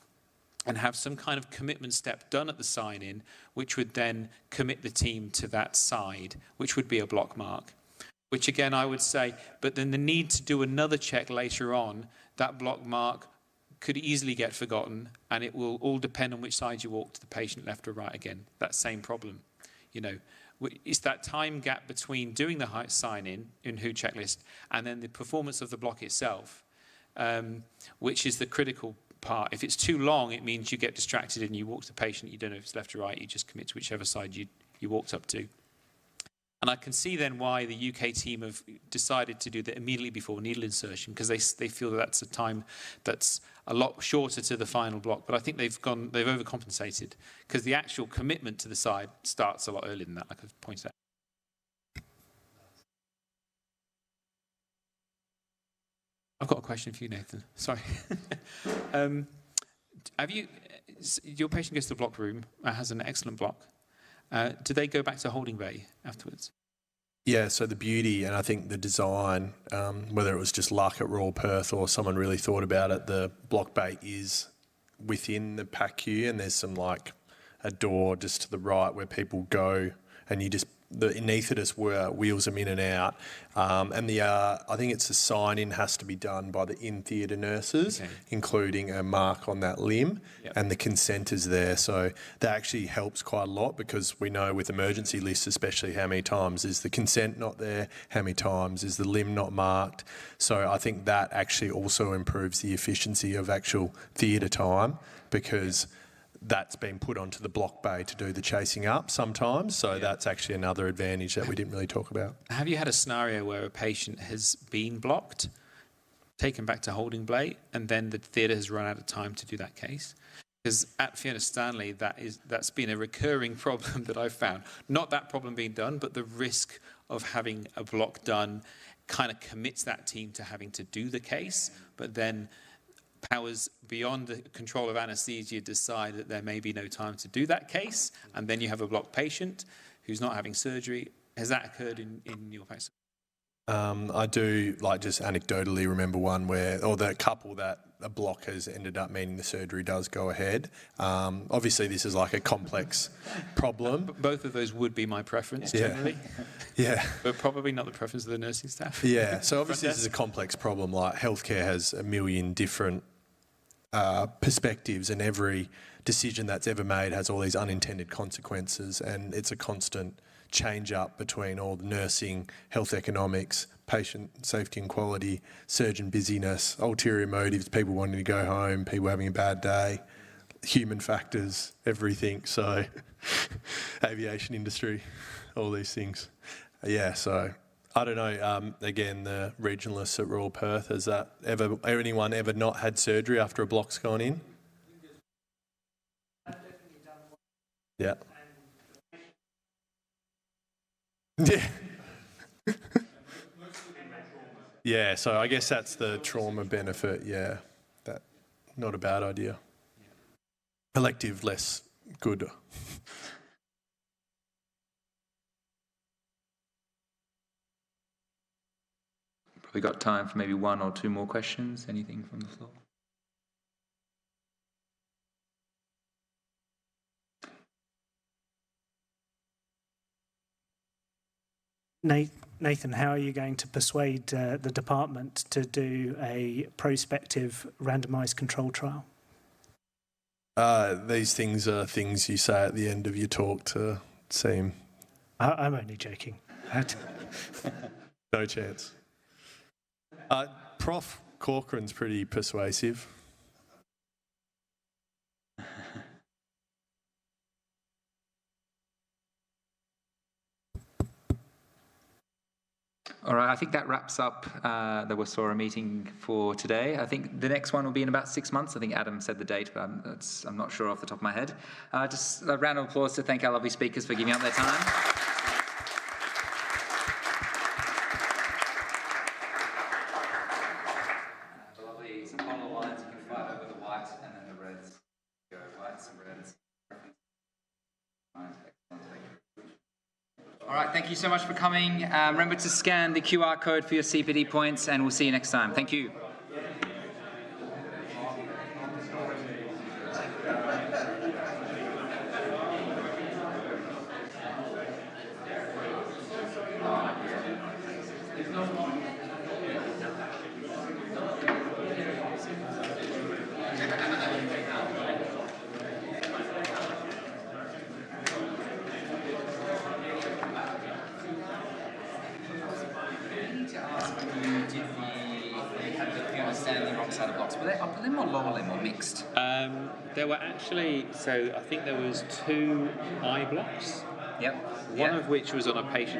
and have some kind of commitment step done at the sign-in, which would then commit the team to that side, which would be a block mark. Which again, I would say, but then the need to do another check later on, that block mark could easily get forgotten, and it will all depend on which side you walk to the patient, left or right again. That same problem, It's that time gap between doing the sign-in WHO checklist and then the performance of the block itself, which is the critical part. If it's too long, it means you get distracted and you walk to the patient, you don't know if it's left or right, you just commit to whichever side you walked up to. And I can see then why the UK team have decided to do that immediately before needle insertion, because they feel that that's a time that's a lot shorter to the final block. But I think they've overcompensated, because the actual commitment to the side starts a lot earlier than that, like I've pointed out. I've got a question for you, Nathan. Sorry. Your patient goes to the block room, has an excellent block. Do they go back to holding bay afterwards? Yeah, so the beauty, and I think the design, whether it was just luck at Royal Perth or someone really thought about it, the block bay is within the PACU, and there's some like a door just to the right where people go, and the anaesthetist wheels them in and out, and I think it's a sign-in has to be done by the in-theatre nurses, including a mark on that limb, and the consent is there. So that actually helps quite a lot, because we know with emergency lists, especially, how many times is the consent not there, how many times is the limb not marked. So I think that actually also improves the efficiency of actual theatre time, because that's been put onto the block bay to do the chasing up sometimes. So that's actually another advantage that we didn't really talk about. Have you had a scenario where a patient has been blocked, taken back to holding bay, and then the theatre has run out of time to do that case? Because at Fiona Stanley, that's been a recurring problem that I've found. Not that problem being done, but the risk of having a block done kind of commits that team to having to do the case, but then powers beyond the control of anaesthesia decide that there may be no time to do that case, and then you have a blocked patient who's not having surgery. Has that occurred in your practice? I do, like, just anecdotally remember one where, or the couple that a block has ended up meaning the surgery does go ahead. Obviously, this is like a complex problem. Both of those would be my preference, generally. Yeah. But probably not the preference of the nursing staff. Yeah, so obviously this is a complex problem. Like, healthcare has a million different perspectives, and every decision that's ever made has all these unintended consequences, and it's a constant change up between all the nursing, health economics, patient safety and quality, surgeon busyness, ulterior motives, people wanting to go home, people having a bad day, human factors, everything. So aviation industry, all these things. Yeah, so I don't know, again, the regionalists at Royal Perth, has that anyone ever not had surgery after a block's gone in? Yeah. Yeah. Yeah, so I guess that's the trauma benefit, yeah. That, not a bad idea. Elective, less good. Probably got time for maybe one or two more questions. Anything from the floor? Nathan, how are you going to persuade the department to do a prospective randomised control trial? These things are things you say at the end of your talk to seem... I'm only joking. No chance. Prof Corcoran's pretty persuasive. All right, I think that wraps up the WASROA meeting for today. I think the next one will be in about 6 months. I think Adam said the date, but I'm not sure off the top of my head. Just a round of applause to thank our lovely speakers for giving up their time. The lovely polar lines, you can fight over the white and then the reds. Go whites and reds. All right, thank you so much for coming. Remember to scan the QR code for your CPD points, and we'll see you next time. Thank you. Were they upper limb or lower limb or mixed? There were actually, so I think there was 2 eye blocks. Yep. One of which was on a patient